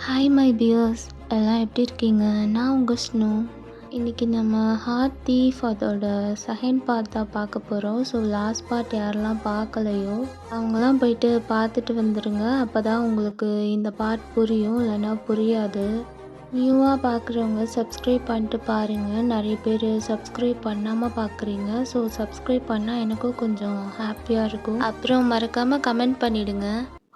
Hi my tears, எல்லாம் எப்படி இருக்கீங்க? நான் உங்கள் ஸ்னோ. இன்றைக்கி நம்ம ஹார்ட் தீஃப் அதோட செகண்ட் பார்ட் தான் பார்க்க போகிறோம். ஸோ லாஸ்ட் பார்ட் யாரெல்லாம் பார்க்கலையோ அவங்களாம் போயிட்டு பார்த்துட்டு வந்துடுங்க. அப்போ தான் உங்களுக்கு இந்த பார்ட் புரியும், இல்லைன்னா புரியாது. நியூவாக பார்க்குறவங்க சப்ஸ்கிரைப் பண்ணிட்டு பாருங்கள். நிறைய பேர் சப்ஸ்கிரைப் பண்ணாமல் பார்க்குறீங்க. ஸோ சப்ஸ்கிரைப் பண்ணால் எனக்கும் கொஞ்சம் ஹாப்பியாக இருக்கும். அப்புறம் மறக்காமல் கமெண்ட் பண்ணிவிடுங்க.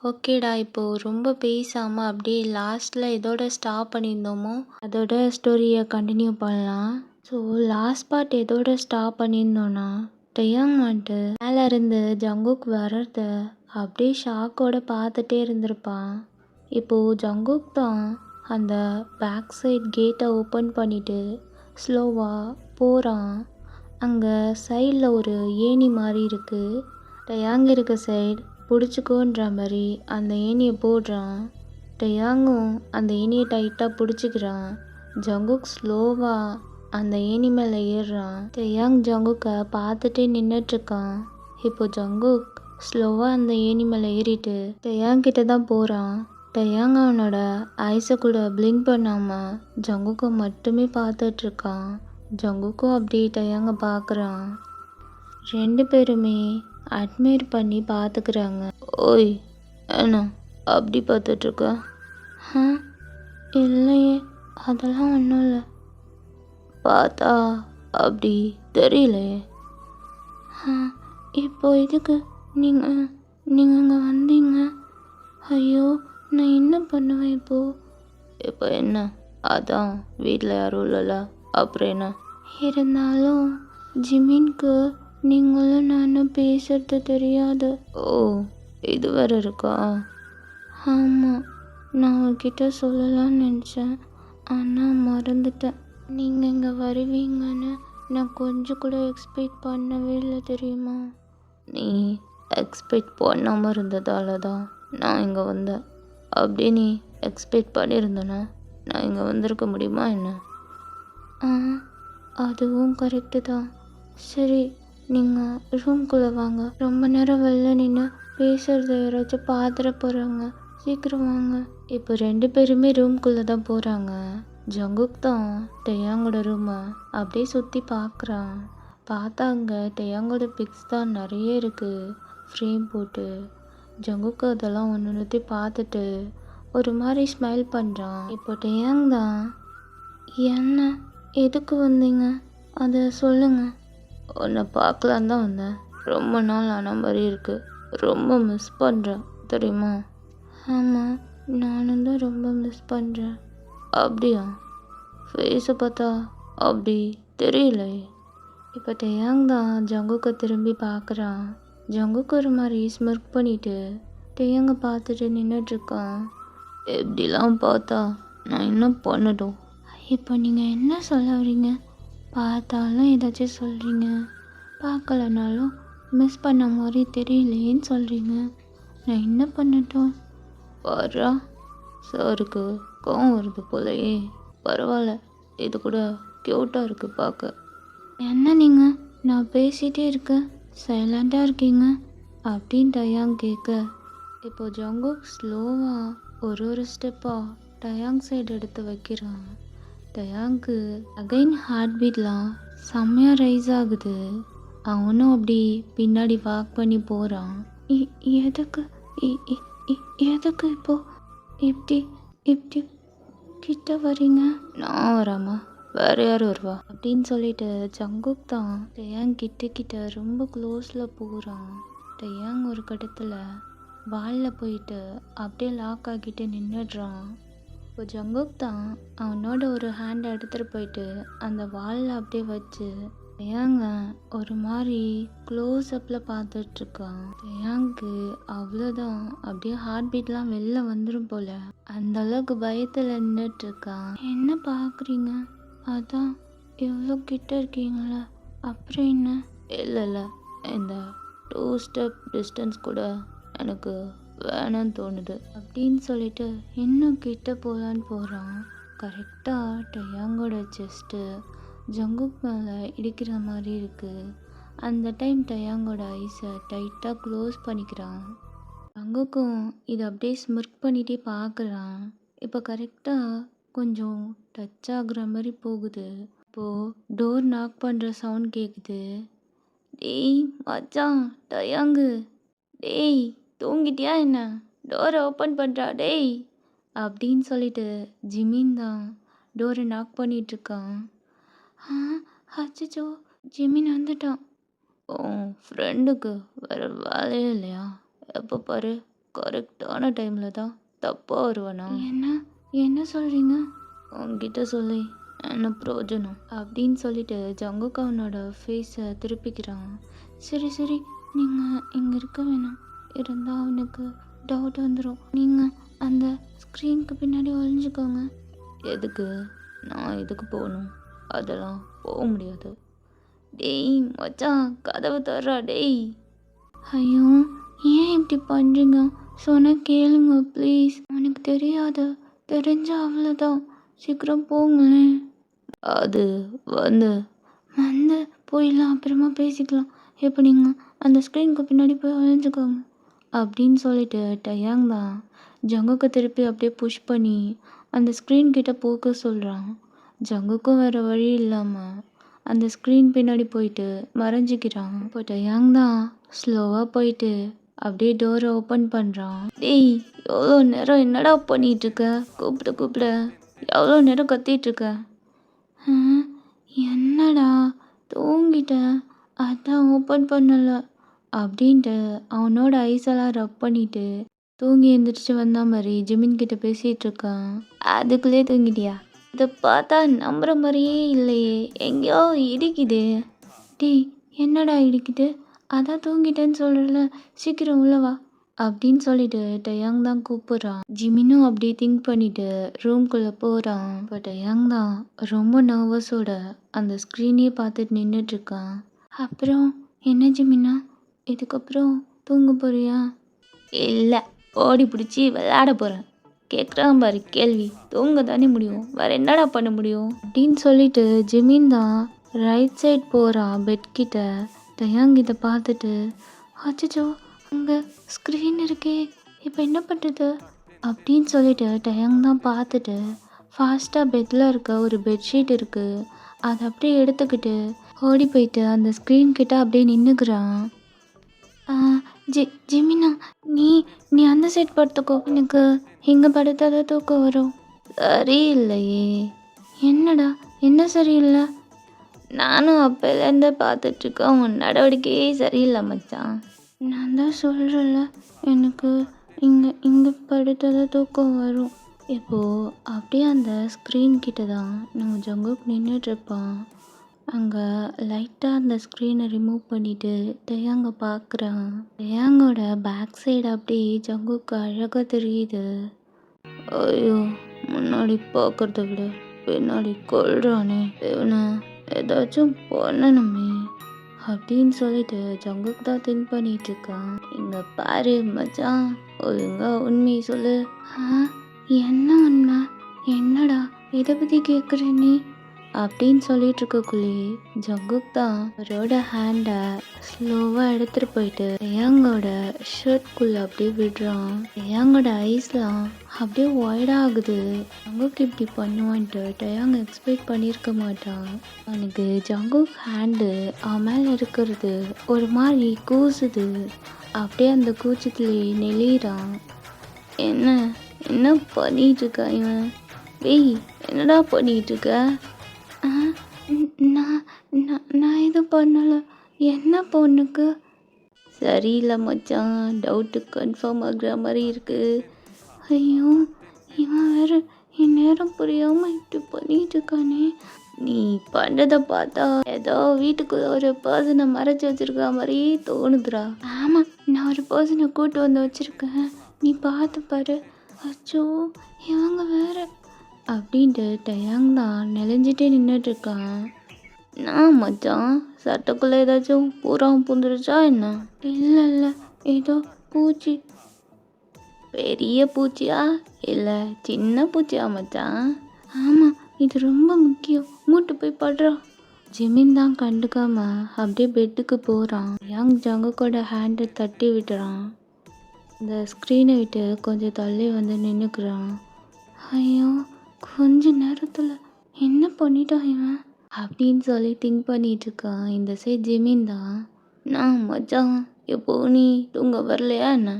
ஓகேடா, இப்போது ரொம்ப பேசாமல் அப்படியே லாஸ்ட்டில் எதோட ஸ்டாப் பண்ணியிருந்தோமோ அதோட ஸ்டோரியை கண்டினியூ பண்ணலாம். ஸோ லாஸ்ட் பார்ட் எதோட ஸ்டாப் பண்ணியிருந்தோன்னா, டெயாங் வந்துட்டு மேலே இருந்து ஜங்குக் வர்றத அப்படியே ஷாக்கோட பார்த்துட்டே இருந்திருப்பான். இப்போது ஜங்குக் தான் அந்த பேக் சைட் கேட்டை ஓப்பன் பண்ணிவிட்டு ஸ்லோவாக போகிறான். அங்கே சைடில் ஒரு ஏணி மாதிரி இருக்குது. டெயாங் இருக்க சைடு பிடிச்சிக்கோன்ற மாதிரி அந்த ஏணியை போடுறான். டெயாங்கும் அந்த ஏணியை டைட்டாக பிடிச்சிக்கிறான். ஜங்குக் ஸ்லோவாக அந்த ஏணி மேலே ஏறுறான். டெயாங் ஜங்குக்கை பார்த்துட்டே நின்றுட்டுருக்கான். இப்போ ஜங்குக் ஸ்லோவாக அந்த ஏணி மேலே ஏறிட்டு டெயாங் கிட்ட தான் போகிறான். டெயாங் அவனோட ஐஸை கூட பிளிங்க் பண்ணாமல் ஜங்குக்கை மட்டுமே பார்த்துட்ருக்கான். ஜங்குக்கும் அப்படியே டெயாங்கை பார்க்குறான். ரெண்டு பேருமே அட்மையர் பண்ணி பார்த்துக்கிறாங்க. ஓய், ஏண்ணா அப்படி பார்த்துட்ருக்க? இல்லையே, அதெல்லாம் ஒன்றும் இல்லை. பார்த்தா அப்படி தெரியலையே. இப்போ இதுக்கு நீங்கள் இங்கே வந்தீங்க? ஐயோ, நான் என்ன பண்ணுவேன் இப்போ என்ன, அதான் வீட்டில் யாரும் இல்லைல்ல, அப்புறம் என்ன? இருந்தாலும் ஜிமின்க்கு நீங்களும் நானும் பேசுறது தெரியாது. ஓ, இது வேற இருக்கா? ஆமாம், நான் உங்ககிட்ட சொல்லலாம்னு நினச்சேன், ஆனால் மறந்துட்டேன். நீங்கள் இங்கே வருவீங்கன்னு நான் கொஞ்சம் கூட எக்ஸ்பெக்ட் பண்ணவே இல்லை, தெரியுமா? நீ எக்ஸ்பெக்ட் பண்ணாமல் இருந்ததால தான் நான் இங்கே வந்தேன். அப்படியே நீ எக்ஸ்பெக்ட் பண்ணியிருந்தேன்னா நான் இங்கே வந்திருக்க முடியுமா என்ன? அதுவும் கரெக்டு தான். சரி, நீங்கள் ரூம்குள்ளே வாங்க. ரொம்ப நேரம் வெளில நின்று பேசுகிறத யாராச்சும் பார்த்துட போகிறாங்க. சீக்கிரம் வாங்க. இப்போ ரெண்டு பேருமே ரூம்குள்ளே தான் போகிறாங்க. ஜங்குக் தான் டெயாங்கோட ரூமை அப்படியே சுற்றி பார்க்குறான். பார்த்தா அங்கே டெயாங்கோட பிக்ஸ் தான் நிறைய இருக்குது ஃப்ரேம் போட்டு. ஜங்குக்கு அதெல்லாம் ஒன்று பார்த்துட்டு ஒரு மாதிரி ஸ்மைல் பண்ணுறான். இப்போ டெயாங் தான், என்ன, எதுக்கு வந்தீங்க, அதை சொல்லுங்கள். உன்னை பார்க்கலான்னு தான் வந்தேன். ரொம்ப நாள் ஆன மாதிரி இருக்குது. ரொம்ப மிஸ் பண்ணுறேன் தெரியுமா? ஆமாம், நானும் தான் ரொம்ப மிஸ் பண்ணுறேன். அப்படியா? ஃபேஸை பார்த்தா அப்படி தெரியல. இப்போ டெயாங் தான் ஜங்குக்கை திரும்பி பார்க்குறான். ஜங்குக்கு ஒரு மாதிரி ஸ்மிர்க் பண்ணிவிட்டு டெயாங்கை பார்த்துட்டு நின்றுட்டுருக்கான். எப்படிலாம் பார்த்தா நான் என்ன பண்ணட்டும்? இப்போ நீங்கள் என்ன சொல்ல வரீங்க? பார்த்தாலும் ஏதாச்சும் சொல்கிறீங்க, பார்க்கலனாலும் மிஸ் பண்ண மாதிரி தெரியலேன்னு சொல்கிறீங்க. நான் என்ன பண்ணட்டும்? வர்றா, சாருக்கு கோவம் வருது போலையே. பரவாயில்ல, இது கூட க்யூட்டாக இருக்குது பார்க்க. என்ன நீங்கள், நான் பேசிகிட்டே இருக்கேன், சைலண்ட்டாக இருக்கீங்க அப்படின்னு டயாங் கேட்க, இப்போ ஜங்குக் ஸ்லோவாக ஒரு ஸ்டெப்பாக டயாங் சைடு எடுத்து வைக்கிறான். டயாங்க்கு அகைன் ஹார்ட் பீட்லாம் செம்மையாக ரைஸ் ஆகுது. அவனும் அப்படி பின்னாடி வாக் பண்ணி போகிறான். எதுக்கு எதுக்கு இப்போ இப்படி இப்படி கிட்ட வரீங்க? நான் வராமா வேற யாரும் வருவா அப்படின்னு சொல்லிட்டு ஜங்குக் தான் டெயாங் கிட்ட ரொம்ப க்ளோஸில் போகிறான். டெயாங் ஒரு கட்டத்தில் வாலில் போயிட்டு அப்படியே லாக் ஆகிட்டு நின்றுடுறான். இப்போ ஜங்குக் தான் அவனோட ஒரு ஹேண்டை எடுத்துகிட்டு போயிட்டு அந்த வாலில் அப்படியே வச்சு டெயாங்க ஒரு மாதிரி க்ளோஸ்அப்பில் பார்த்துட்ருக்கான். டெயாங்க்கு அவ்வளோதான், அப்படியே ஹார்ட் பீட்லாம் வெளில வந்துடும் போல். அந்த அளவுக்கு பயத்தில் நின்றுட்டுருக்கான். என்ன பார்க்குறீங்க? அதான் எவ்வளோ கிட்ட இருக்கீங்களா, அப்புறம் என்ன? இல்லை, இந்த 2 ஸ்டெப் டிஸ்டன்ஸ் கூட எனக்கு வேணான்னு தோணுது அப்படின்னு சொல்லிட்டு இன்னும் கிட்ட போகலான்னு போகிறான். கரெக்டாக டெயாங்கோட செஸ்ட்டு ஜங்குக் மேலே இடிக்கிற மாதிரி இருக்குது. அந்த டைம் டயாங்கோட ஐஸை டைட்டாக க்ளோஸ் பண்ணிக்கிறான். ஜங்குக்கும் இதை அப்படியே ஸ்மிர்க் பண்ணிகிட்டே பார்க்குறான். இப்போ கரெக்டாக கொஞ்சம் டச் ஆகுற மாதிரி போகுது. இப்போது டோர் நாக் பண்ணுற சவுண்ட் கேட்குது. டேய் மச்சான் டயாங்கு, டேய் தூங்கிட்டியா என்ன? டோரை ஓப்பன் பண்ணுறா டேய் அப்படின்னு சொல்லிட்டு ஜிமின் தான் டோரை நாக் பண்ணிகிட்ருக்கான். ஆ அச்சச்சோ, ஜிமின் வந்துட்டான். உன் ஃப்ரெண்டுக்கு வேறு வேலையே இல்லையா? எப்போ பாரு கரெக்டான டைமில் தான் தப்பாக வருவானா? என்ன சொல்கிறீங்க? உன்கிட்ட சொல்லி என்ன பிரயோஜனம் அப்படின்னு சொல்லிட்டு ஜங்குக் அவனோட ஃபேஸை திருப்பிக்கிறான். சரி நீங்கள் இங்கே இருக்க வேணாம், இருந்தால் அவனுக்கு டவுட் வந்துடும். நீங்கள் அந்த ஸ்க்ரீனுக்கு பின்னாடி ஒளிஞ்சுக்கோங்க. எதுக்கு? நான் எதுக்கு போகணும்? அதெல்லாம் போக முடியாது. டேய் மச்சான் கதவை தர்றா டேய். ஐயோ ஏன் இப்படி பண்ணுறீங்க? சொன்னால் கேளுங்க ப்ளீஸ். எனக்கு தெரியாது, தெரிஞ்சா அவ்வளோதான். சீக்கிரம் போங்களேன். அது வந்து வந்து போயிடலாம், அப்புறமா பேசிக்கலாம். இப்போ நீங்கள் அந்த ஸ்க்ரீனுக்கு பின்னாடி போய் ஒழிஞ்சுக்கோங்க அப்படின்னு சொல்லிட்டு டயாங் தான் ஜங்குக்கை திருப்பி அப்படியே புஷ் பண்ணி அந்த ஸ்க்ரீன் கிட்ட போக்க சொல்கிறான். ஜங்குக்கும் வேறு வழி இல்லாமல் அந்த ஸ்க்ரீன் பின்னாடி போயிட்டு மறைஞ்சிக்கிறான். இப்போ டயாங் தான் ஸ்லோவாக போயிட்டு அப்படியே டோரை ஓப்பன் பண்ணுறான். டேய் எவ்வளோ நேரம் என்னடா பண்ணிகிட்ருக்க? கூப்பிட எவ்வளோ நேரம் கத்திகிட்ருக்க? என்னடா தூங்கிட்டேன், அதான் ஓப்பன் பண்ணலை அப்படின்ட்டு அவனோட ஐஸெல்லாம் ரப் பண்ணிட்டு தூங்கி எழுந்திரிச்சு வந்த மாதிரி ஜிமின் கிட்ட பேசிகிட்டு இருக்கான். அதுக்குள்ளே தூங்கிட்டியா? இதை பார்த்தா நம்புற மாதிரியே இல்லையே, எங்கேயோ இடிக்குது. டேய் என்னடா இடிக்குது? அதான் தூங்கிட்டேன்னு சொல்கிறல, சீக்கிரம் உள்ளவா அப்படின்னு சொல்லிட்டு டயாங் தான் கூப்பிட்றான். ஜிமினும் அப்படியே திங்க் பண்ணிட்டு ரூம்குள்ளே போகிறான். இப்போ டயாங் தான் ரொம்ப நர்வஸோட அந்த ஸ்க்ரீனே பார்த்துட்டு நின்றுட்டுருக்கான். அப்புறம் என்ன ஜிமினா, இதுக்கப்புறம் தூங்க போறியா? இல்லை, ஓடி பிடிச்சி விளையாட போகிறேன். கேட்குறான் பாரு கேள்வி, தூங்க தானே முடியும், வேறு என்னடா பண்ண முடியும் அப்படின்னு சொல்லிட்டு ஜிமின் தான் ரைட் சைட் போகிறான் பெட்கிட்ட. டயாங் இதை பார்த்துட்டு அச்சச்சோ அங்கே ஸ்க்ரீன் இருக்கே, இப்போ என்ன பண்ணுறது அப்படின்னு சொல்லிட்டு டயாங் தான் பார்த்துட்டு ஃபாஸ்ட்டாக பெட்டில் இருக்க ஒரு பெட்ஷீட் இருக்குது, அதை அப்படியே எடுத்துக்கிட்டு ஓடி போயிட்டு அந்த ஸ்க்ரீன் கிட்ட அப்படியே நின்றுக்கிறான். ஜிமினா நீ நீ அந்த சைட் படுத்துக்கோ, எனக்கு இங்கே படுத்தாத தூக்கம் வரும். சரியில்லையே. என்னடா என்ன சரியில்லை? நானும் அப்போலேருந்து பார்த்துட்ருக்கேன், உன் நடவடிக்கையே சரியில்லை மச்சான். நான் தான் சொல்கிறேன்ல, எனக்கு இங்கே படுத்தாத தூக்கம் வரும். இப்போது அப்படியே அந்த ஸ்க்ரீன் கிட்ட தான் நம்ம ஜங்குக் நின்றுட்டுருப்பான். அங்கே லைட்டாக அந்த ஸ்க்ரீனை ரிமூவ் பண்ணிவிட்டு டயாங்கை பார்க்குறான். டயாங்கோட பேக் சைடு அப்படியே ஜங்குக்கு அழகாக தெரியுது. ஐயோ முன்னாடி பார்க்குறத விட பின்னாடி கொள்றானே, இவனை ஏதாச்சும் பண்ணணுமே அப்படின்னு சொல்லிட்டு ஜங்குக்கு தான் திங்க் பண்ணிட்டு இருக்கான். இங்கே பாரு மச்சான், ஒழுங்கா உண்மையை சொல்லு. என்ன உண்மை? என்னடா இதை பற்றி கேட்குற நீ அப்படின்னு சொல்லிட்டு இருக்கக்குள்ளே ஜங்குக் தான் அவரோட ஹேண்டை ஸ்லோவாக எடுத்துகிட்டு போயிட்டு டயாங்கோட ஷர்ட்குள்ளே அப்படியே விடுறான். டயாங்கோட ஐஸ்லாம் அப்படியே ஒய்டாக ஆகுது. ஜங்குக் இப்படி பண்ணுவான்ட்டு டயாங் எக்ஸ்பெக்ட் பண்ணியிருக்க மாட்டான். அவனுக்கு ஜங்குக் ஹேண்டு அவன் மேலே இருக்கிறது ஒரு மாதிரி கூசுது. அப்படியே அந்த கூச்சத்துலேயே நெளிறான். என்ன பண்ணிட்டு இருக்கா இவன்? டேய் என்னடா பண்ணிட்டு இருக்க? நான் எதுவும் பண்ணலை. என்ன பொண்ணுக்கு? சரியில்லை மச்சான், டவுட்டு கன்ஃபார்ம் ஆகுற மாதிரி இருக்குது. ஐயோ இவன் வேறு இந்நேரம் புரியாமல் இப்படி பண்ணிட்டு இருக்கானே. நீ பண்ணுறதை பார்த்தா ஏதோ வீட்டுக்குள்ளே ஒரு பர்சனை மறைச்சி வச்சுருக்க மாதிரியே தோணுதுரா. ஆமாம், நான் ஒரு பர்சனை கூட்டு வந்து வச்சுருக்கேன், நீ பார்த்து பாரு. அச்சோ இவங்க வேறு அப்படின்ட்டு டயாங் தான் நெளிஞ்சிட்டே நின்றுட்டுருக்கான். நான் மச்சான் சட்டைக்குள்ளே ஏதாச்சும் பூரா புந்துருச்சா என்ன? இல்லை ஏதோ பூச்சி. பெரிய பூச்சியா இல்லை சின்ன பூச்சியா மச்சான்? ஆமாம், இது ரொம்ப முக்கியம், மூட்டு போய் படுறா. ஜிமின் தான் கண்டுக்காம அப்படியே பெட்டுக்கு போகிறான். யங் ஜங்குக்கோட ஹேண்டை தட்டி விட்டுறான். இந்த ஸ்க்ரீனை விட்டு கொஞ்சம் தள்ளி வந்து நின்றுக்கிறான். ஐயோ! கொஞ்ச நேரத்தில் என்ன பண்ணிட்டான் இவன் அப்படின்னு சொல்லி திங்க் பண்ணிட்டு இருக்கான். இந்த சைட் ஜிமின் தான். நான் மச்சான், எப்போ நீ தூங்க வரலையா என்ன?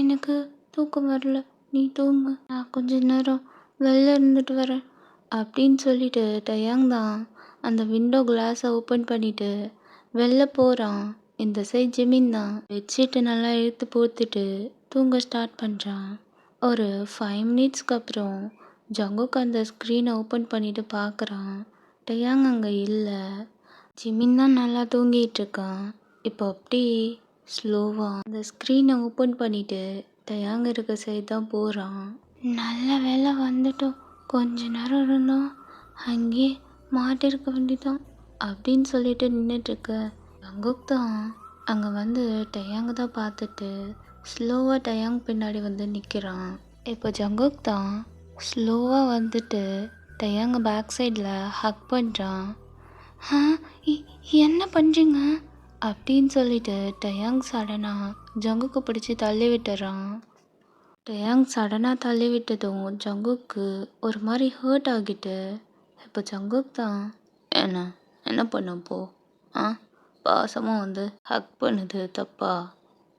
எனக்கு தூக்கம் வரல, நீ தூங்கு, நான் கொஞ்ச நேரம் வெளில இருந்துட்டு வரேன் அப்படின்னு சொல்லிட்டு டயாங் தான் அந்த விண்டோ கிளாஸை ஓப்பன் பண்ணிட்டு வெளில போகிறான். இந்த சைட் ஜிமின் தான் பெட்ஷீட்டை நல்லா இழுத்து போத்துட்டு தூங்க ஸ்டார்ட் பண்ணுறான். ஒரு 5 மினிட்ஸ்க்கு அப்புறம் ஜங்குக் அந்த ஸ்க்ரீனை ஓப்பன் பண்ணிட்டு பார்க்குறான். டயாங் அங்கே இல்லை. ஜிமின் தான் நல்லா தூங்கிட்டு இருக்கான். இப்போ அப்படியே ஸ்லோவாக அந்த ஸ்க்ரீனை ஓப்பன் பண்ணிட்டு டயாங் இருக்க சைடு தான் போகிறான். நல்ல வேலை வந்துட்டோம், கொஞ்ச நேரம் இருந்தோம் அங்கேயே மாட்டிருக்க வேண்டிதான் அப்படின்னு சொல்லிட்டு நின்றுட்டுருக்க ஜங்குக் தான் அங்கே வந்து டயாங் தான் பார்த்துட்டு ஸ்லோவாக டயாங் பின்னாடி வந்து நிற்கிறான். இப்போ ஜங்குக் தான் ஸ்லோவாக வந்துட்டு டயாங் பேக் சைடில் ஹக் பண்ணுறான். என்ன பண்ணுறீங்க அப்படின்னு சொல்லிட்டு டயாங் சடனாக ஜங்குக்கு பிடிச்சி தள்ளி விட்டுறான். டயாங் சடனாக தள்ளி விட்டதும் ஜங்குக்கு ஒரு மாதிரி ஹர்ட் ஆகிட்டு இப்போ ஜங்குக் தான் என்ன பண்ணப்போ பாசமாக வந்து ஹக் பண்ணுது தப்பா?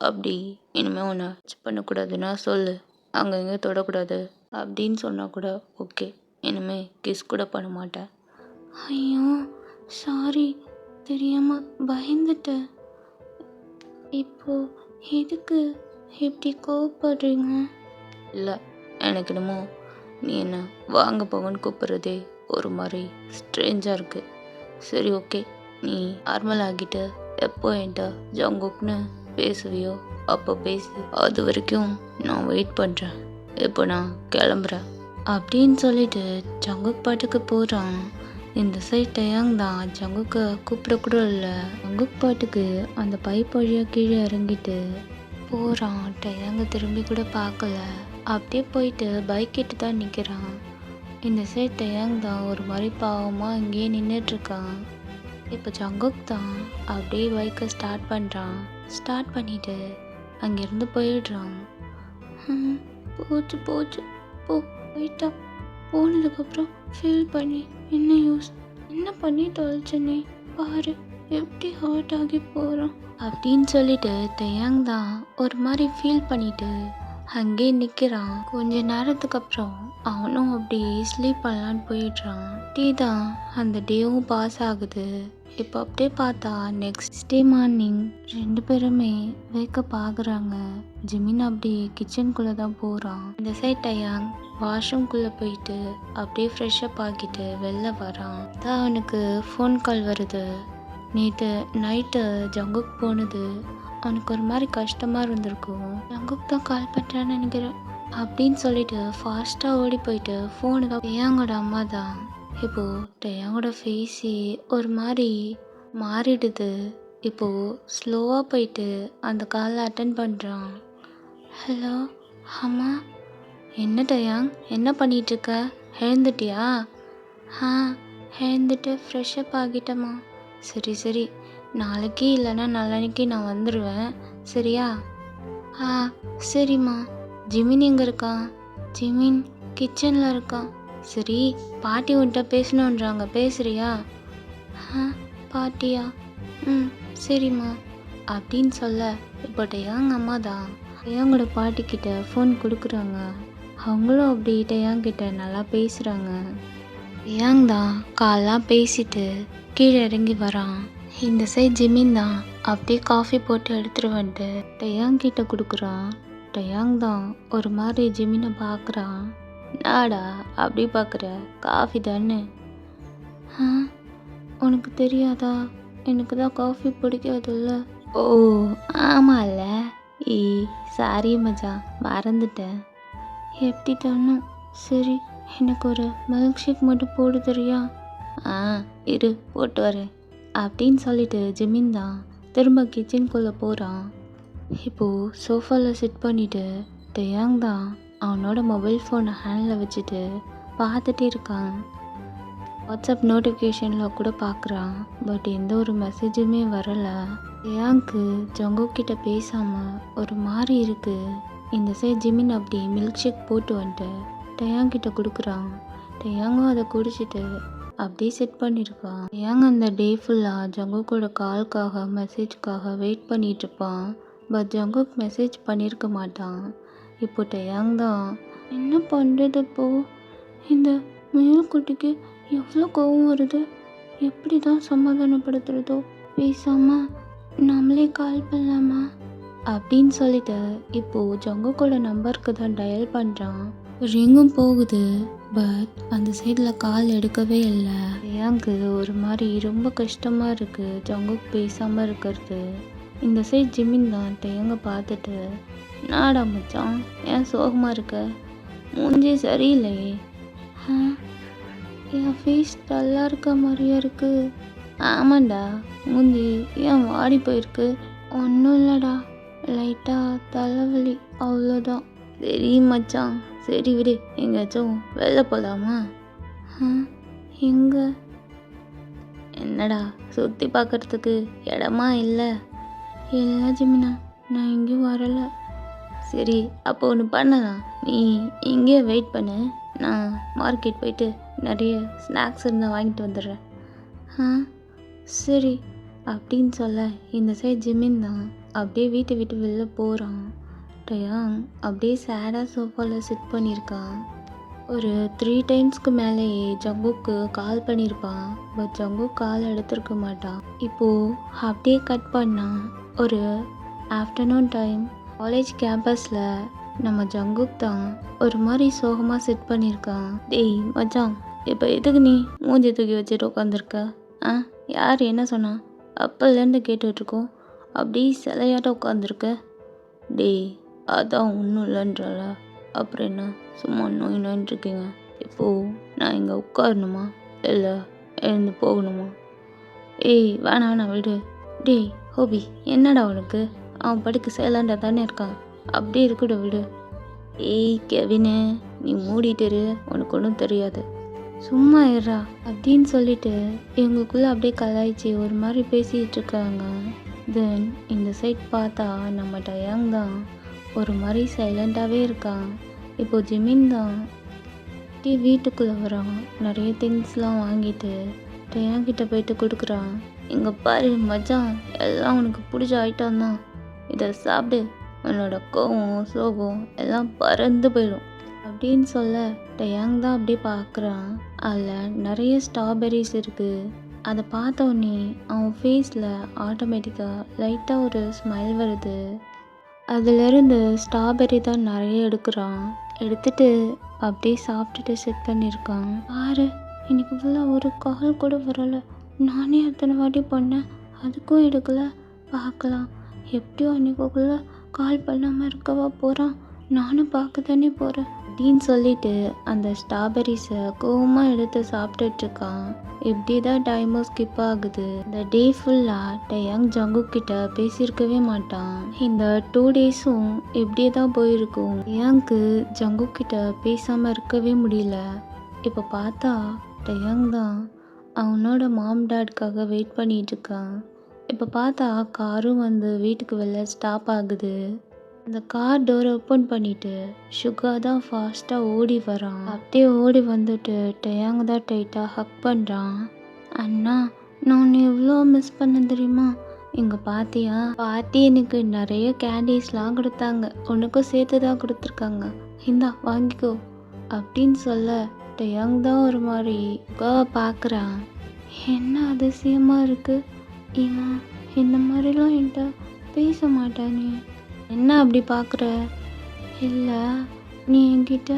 அப்படி இனிமேல் ஒன்று டச் பண்ணக்கூடாதுன்னா சொல்லு, அங்கே இங்கே தொடக்கூடாது அப்படின்னு சொன்னால் கூட ஓகே, இனிமேல் கிஸ் கூட பண்ண மாட்டேன். ஐயோ சாரி, தெரியாமல் பயந்துட்டேன். இப்போ எதுக்கு இப்படி கோவப்படுறீங்க? இல்லை, எனக்கு என்னமோ நீ என்ன வாங்க போங்கன்னு கூப்பிட்றதே ஒரு மாதிரி ஸ்ட்ரேஞ்சாக இருக்குது. சரி ஓகே, நீ நார்மல் ஆகிட்டு எப்போ என்கிட்ட ஜங்குக்னு பேசுவியோ அப்போ பேசு, அது வரைக்கும் நான் வெயிட் பண்ணுறேன். இப்போ நான் கிளம்புறேன் அப்படின்னு சொல்லிட்டு ஜங்குக் பாட்டுக்கு போகிறான். இந்த சைட் டயாங் தான் ஜங்குக்கை கூப்பிடக்கூட இல்லை. ஜங்குக் பாட்டுக்கு அந்த பைப் வழியாக கீழே இறங்கிட்டு போகிறான். டயாங்க திரும்பி கூட பார்க்கல, அப்படியே போயிட்டு பைக் கிட்ட தான் நிற்கிறான். இந்த சைட் டயாங் தான் ஒரு மாதிரி பாவமாக இங்கேயே நின்றுட்டுருக்கான். இப்போ ஜங்குக் தான் அப்படியே பைக்கை ஸ்டார்ட் பண்ணுறான். ஸ்டார்ட் பண்ணிவிட்டு அங்கேருந்து போயிடுறான். போச்சு போச்சு போ, போயிட்டா. போனதுக்கப்புறம் ஃபீல் பண்ணி என்ன யூஸ், என்ன பண்ணி தொலைச்சனே பாரு, எப்படி ஹர்ட் ஆகி போகிறோம் அப்படின்னு சொல்லிட்டு டயாங் தான் ஒரு மாதிரி ஃபீல் பண்ணிட்டு அங்கே நிற்கிறான். கொஞ்ச நேரத்துக்கு அப்புறம் அவனும் அப்படி ஸ்லீப் பண்ணலான்னு போயிடுறான். டீ தான் அந்த டேவும் பாஸ் ஆகுது. இப்போ அப்படியே பார்த்தா நெக்ஸ்ட் டே மார்னிங் 2 பேருமே வேக்கப் ஆகுறாங்க. ஜிமின் அப்படி கிச்சனுக்குள்ளே தான் போகிறான். இந்த சைட் டயாங் வாஷ்ரூம்குள்ளே போயிட்டு அப்படியே ஃப்ரெஷ்அப் ஆகிட்டு வெளில வரான். தான் அவனுக்கு ஃபோன் கால் வருது. நேற்று நைட்டு ஜங்குக் போனது அவனுக்கு ஒரு மாதிரி கஷ்டமாக இருந்திருக்கும். ஜங்குக் தான் கால் பண்ணுறான்னு நினைக்கிறேன் அப்படின்னு சொல்லிட்டு ஃபாஸ்ட்டாக ஓடி போயிட்டு ஃபோனு தான். டயாங்கோட அம்மா தான். இப்போது டயாங்கோட ஃபேஸே ஒரு மாதிரி மாறிடுது. இப்போது ஸ்லோவாக போயிட்டு அந்த காலை அட்டன் பண்ணுறான். ஹலோ அம்மா. என்ன டயாங், என்ன பண்ணிகிட்ருக்க? எழுந்துட்டியா? எழுந்துட்டு ஃப்ரெஷ்அப் ஆகிட்டம்மா. சரி சரி, நாளைக்கு இல்லைன்னா நாளைக்கு நான் வந்துடுவேன், சரியா? சரிம்மா. ஜிமின் எங்கே இருக்கான்? ஜிமின் கிச்சனில் இருக்கான். சரி, பாட்டி உன்கிட்ட பேசணுன்றாங்க, பேசுறியா? பாட்டியா? சரிம்மா அப்படின்னு சொல்ல இப்போ டயாங் அம்மா தான் டயாங்கோட பாட்டிக்கிட்ட ஃபோன் கொடுக்குறாங்க. அவங்களும் அப்படி டயாங்கிட்ட நல்லா பேசுகிறாங்க. டயாங் தான் கால்லாம் பேசிட்டு கீழே இறங்கி வரான். இந்த சைட் ஜிமின் தான் அப்படியே காஃபி போட்டு எடுத்துகிட்டு வந்துட்டு டயாங் கிட்ட கொடுக்குறான். டயாங் தான் ஒரு மாதிரி ஜிமினை பார்க்குறான். நாடா அப்படி பார்க்குற, காஃபி தானே? உனக்கு தெரியாதா, எனக்கு தான் காஃபி பிடிக்காதுல்ல. ஓ ஆமாம்ல. சாரி மச்சான், மறந்துட்டேன். எப்படி தானோ. சரி, எனக்கு ஒரு மில்க் ஷேக் மட்டும் போடு தெரியா? இரு போட்டு வரேன் அப்படின்னு சொல்லிட்டு ஜிமின் தான் திரும்ப கிச்சனுக்குள்ளே போகிறான். இப்போது சோஃபாவில் சிட் பண்ணிவிட்டு டயாங் தான் அவனோட மொபைல் ஃபோனை ஹேண்டில் வச்சுட்டு பார்த்துட்டே இருக்கான். வாட்ஸ்அப் நோட்டிஃபிகேஷனில் கூட பார்க்குறான். பட் எந்த ஒரு மெசேஜுமே வரலை. டயாங்க்கு ஜங்குக் கிட்ட பேசாமல் ஒரு மாதிரி இருக்குது. இந்த சைட் ஜிமின் அப்படி மில்க் ஷேக் போட்டு வந்துட்டு டயாங் கிட்ட கொடுக்குறான். டயாங்கும் அதை குடிச்சிட்டு அப்படியே செட் பண்ணியிருக்கான். டயாங் அந்த டே ஃபுல்லாக ஜங்குக்கோட கால்க்காக மெசேஜ்க்காக வெயிட் பண்ணிட்டு இருப்பான். பட் ஜங்குக் மெசேஜ் பண்ணியிருக்க மாட்டான். இப்போ டயாங் தான் என்ன பண்ணுறது இப்போ? இந்த மேல்குட்டிக்கு எவ்வளோ கோவம் வருது, எப்படி தான் சமாதானப்படுத்துறதோ? பேசாமல் நம்மளே கால் பண்ணலாமா அப்படின்னு சொல்லிட்டு இப்போது ஜங்குக்கோட நம்பருக்கு தான் டயல் பண்ணுறான். ரிங்கும் போகுது. பட் அந்த சைடில் கால் எடுக்கவே இல்லை. டயாங்க்கு ஒரு மாதிரி ரொம்ப கஷ்டமாக இருக்குது ஜங்குக் பேசாமல் இருக்கிறது. இந்த சைட் ஜிமின் தான் டயாங்கை பார்த்துட்டு, நாடா மச்சான் ஏன் சோகமாக இருக்க, மூஞ்சி சரியில்லையே. என் ஃபேஸ் டல்லாக இருக்க மாதிரியா இருக்குது. ஆமாண்டா, மூஞ்சி ஏன் வாடி போயிருக்கு? ஒன்றும் இல்லைடா, லைட்டாக தலைவலி அவ்வளோதான். சரி மச்சான், சரி விடு, எங்கேயாச்சும் வெளில போகலாமா? எங்கே? என்னடா சுற்றி பார்க்குறதுக்கு இடமா இல்லை? இல்லை ஜிமினா, நான் எங்கேயும் வரலை. சரி அப்போ ஒன்று பண்ணலாம், நீ இங்கேயே வெயிட் பண்ணு, நான் மார்க்கெட் போயிட்டு நிறைய ஸ்நாக்ஸ் இருந்தால் வாங்கிட்டு வந்துடுறேன். சரி அப்படின்னு சொல்ல இந்த சைட் ஜிமின் தான் அப்படியே வீட்டை விட்டு வெளில போகிறான். டயாங் அப்படியே சேடாக சோஃபாவில் சிட் பண்ணியிருக்கான். ஒரு 3 டைம்ஸ்க்கு மேலேயே ஜங்குக்கு கால் பண்ணியிருப்பான். பட் ஜங்குக் கால் எடுத்திருக்க மாட்டான். இப்போது அப்படியே கட் பண்ணான். ஒரு ஆஃப்டர்நூன் டைம் காலேஜ் கேம்பஸில் நம்ம ஜங்குக் தான் ஒரு மாதிரி சோகமாக சிட் பண்ணியிருக்கான். டேய் மச்சான், இப்போ எதுக்கு நீ மூஞ்சி தூக்கி வச்சுட்டு உட்காந்துருக்க? யார் என்ன சொன்னா? அப்போலேருந்து கேட்டுட்ருக்கோம், அப்படி சிலையாட்ட உட்காந்துருக்க. டேய் அதான் ஒன்றும் இல்லைன்றல, அப்புறம் என்ன சும்மா நோயின்னு இருக்கீங்க? இப்போது நான் இங்கே உட்காரணுமா இல்லை எழுந்து போகணுமா? ஏய் வேணாம் விடு. டேய் ஹோபி, என்னடா உனக்கு? அவன் படிக்க சைலண்டாக தானே இருக்கான், அப்படியே இருக்கட விடு. ஏய் கெவினு, நீ மூடிட்டுரு, உனக்கு ஒன்றும் தெரியாது, சும்மா இருறா அப்படின்னு சொல்லிட்டு இவங்களுக்குள்ளே அப்படியே கலாய்ச்சி ஒரு மாதிரி பேசிகிட்டு இருக்காங்க. தென் இந்த சைட் பார்த்தா நம்ம டயாங் தான் ஒரு மாதிரி சைலண்ட்டாகவே இருக்கான். இப்போது ஜிமின் தான் வீட்டுக்குள்ளே வரான். நிறைய திங்ஸ்லாம் வாங்கிட்டு டயாங் கிட்ட போயிட்டு கொடுக்குறான். இங்கே பாரு மச்சான், எல்லாம் உனக்கு பிடிச்ச ஐட்டம் தான், இதை சாப்பிடு, உன்னோட கோவம் சோகம் எல்லாம் பறந்து போயிடும் அப்படின்னு சொல்ல டயாங் தான் அப்படியே பார்க்குறான். அதில் நிறைய ஸ்ட்ராபெரிஸ் இருக்குது. அதை பார்த்த உடனே அவன் ஃபேஸில் ஆட்டோமேட்டிக்காக லைட்டாக ஒரு ஸ்மைல் வருது. அதுலேருந்து ஸ்ட்ராபெரி தான் நிறைய எடுக்கிறான். எடுத்துட்டு அப்படியே சாப்பிட்டுட்டு செட் பண்ணியிருக்கான். பாரு, இன்னைக்கு ஃபுல்லாக ஒரு கால் கூட வரலை, நானே அத்தனை வாட்டி பண்ணேன், அதுக்கும் எடுக்கலை. பார்க்கலாம், எப்படியோ அன்றைக்குள்ளே கால் பண்ணாமல் இருக்கவா போகிறான், நானும் பார்க்க தானே போகிறேன் அப்படின்னு சொல்லிட்டு அந்த ஸ்ட்ராபெரிஸை கோவமாக எடுத்து சாப்பிட்டுட்ருக்கான். இப்படி தான் டைமும் ஸ்கிப் ஆகுது. இந்த டே ஃபுல்லாக டயாங் ஜங்குக் கிட்ட பேசியிருக்கவே மாட்டான். இந்த 2 டேஸும் இப்படியே தான் போயிருக்கும். டயாங்க்கு ஜங்குக் கிட்ட பேசாமல் இருக்கவே முடியல. இப்போ பார்த்தா டயாங் தான் அவனோட மாம் டாட்காக வெயிட் பண்ணிட்டு இருக்கான். இப்போ பார்த்தா காரும் வந்து வீட்டுக்கு வெளில ஸ்டாப் ஆகுது. அந்த கார் டோரை ஓப்பன் பண்ணிட்டு சுகா தான் ஃபாஸ்ட்டாக ஓடி வரான். அப்படியே ஓடி வந்துட்டு டயாங் தான் டைட்டாக ஹக் பண்ணுறான். அண்ணா, நான் உன்னை எவ்வளோ மிஸ் பண்ண தெரியுமா? இங்கே பார்த்தியா, பாட்டி எனக்கு நிறைய கேண்டீஸ்லாம் கொடுத்தாங்க, உனக்கும் சேர்த்து தான் கொடுத்துருக்காங்க, இந்தா வாங்கிக்கோ அப்படின்னு சொல்ல டயாங் தான் ஒரு மாதிரி சுகாவை பார்க்குறான். என்ன அதிசயமாக இருக்குது, இவன் இந்த மாதிரிலாம் என்கிட்ட பேச மாட்டானே, என்ன அப்படி பார்க்குற? இல்லை, நீ என்கிட்ட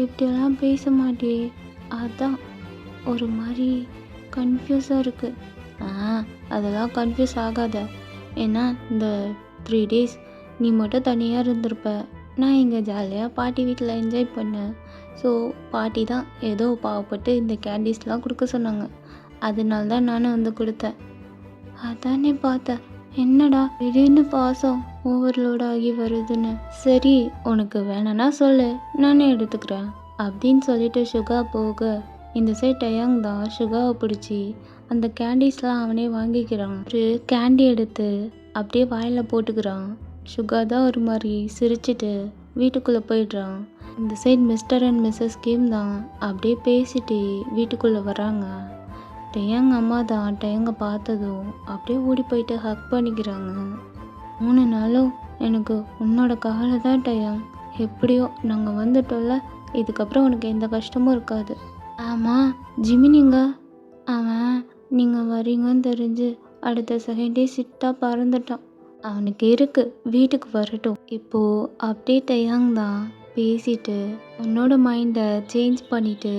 இப்படியெல்லாம் பேச மாட்டியே, அதான் ஒரு மாதிரி கன்ஃபியூஸாக இருக்குது. அதெல்லாம் கன்ஃபியூஸ் ஆகாத, ஏன்னா இந்த 3 டேஸ் நீ மட்டும் தனியாக இருந்திருப்ப, நான் இங்கே ஜாலியாக பாட்டி வீட்டில் என்ஜாய் பண்ணேன். ஸோ பாட்டி தான் ஏதோ பாவப்பட்டு இந்த கேண்டீஸ்லாம் கொடுக்க சொன்னாங்க, அதனால தான் நானும் வந்து கொடுத்தேன். அதானே பார்த்தேன், என்னடா திடீர்னு பாசம் ஓவர்லோட் ஆகி வருதுன்னு. சரி, உனக்கு வேணான்னா சொல்லு, நானே எடுத்துக்கிறேன் அப்படின்னு சொல்லிட்டு சுகா போக இந்த சைட் டயாங் தான் சுகாவை பிடிச்சி அந்த கேண்டீஸ்லாம் அவனே வாங்கிக்கிறான். ஒரு கேண்டி எடுத்து அப்படியே வாயில் போட்டுக்கிறான். சுகா தான் ஒரு மாதிரி சிரிச்சிட்டு வீட்டுக்குள்ளே போயிடுறான். இந்த சைட் மிஸ்டர் அண்ட் மிஸ்ஸஸ் கிம் தான் அப்படியே பேசிட்டு வீட்டுக்குள்ளே வராங்க. டேயாங் அம்மா தான் டேயாங்கை பார்த்ததும் அப்படியே ஓடி போயிட்டு ஹக் பண்ணிக்கிறாங்க. 3 நாளும் எனக்கு உன்னோட கவலை தான் டேயாங். எப்படியோ நாங்கள் வந்துட்டோம்ல, இதுக்கப்புறம் உனக்கு எந்த கஷ்டமும் இருக்காது. ஆமாம் ஜிமினிங்க, அவன் நீங்கள் வரீங்கன்னு தெரிஞ்சு அடுத்த செகண்டே சிட்டாக பறந்துட்டான். அவனுக்கு இருக்கு, வீட்டுக்கு வரட்டும். இப்போது அப்படியே டேயாங் தான் பேசிட்டு உன்னோட மைண்டை சேஞ்ச் பண்ணிவிட்டு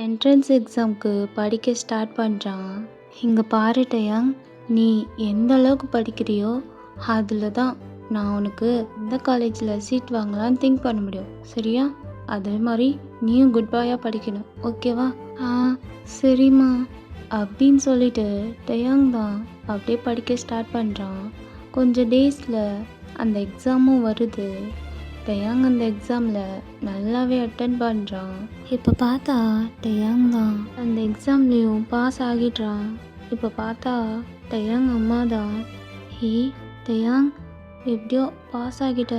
என்ட்ரன்ஸ் எக்ஸாமுக்கு படிக்க ஸ்டார்ட் பண்ணுறான். இங்கே பாரு டேயாங், நீ எந்த அளவுக்கு படிக்கிறியோ அதில் தான் நான் உனக்கு எந்த காலேஜில் சீட் வாங்கலான்னு திங்க் பண்ண முடியும், சரியா? அதே மாதிரி நீயும் குட் பாயாக படிக்கணும், ஓகேவா? ஆ சரிம்மா அப்படின்னு சொல்லிட்டு டேயாங் தான் அப்படியே படிக்க ஸ்டார்ட் பண்ணுறான். கொஞ்சம் டேஸில் அந்த எக்ஸாமும் வருது. டேயாங் அந்த எக்ஸாமில் நல்லாவே அட்டன் பண்ணுறான். இப்போ பார்த்தா டேயாங் தான் அந்த எக்ஸாம்லேயும் பாஸ் ஆகிடுறான். இப்போ பார்த்தா டேயாங் அம்மா தான், ஹே டேயாங் எப்படியோ பாஸ் ஆகிட்ட,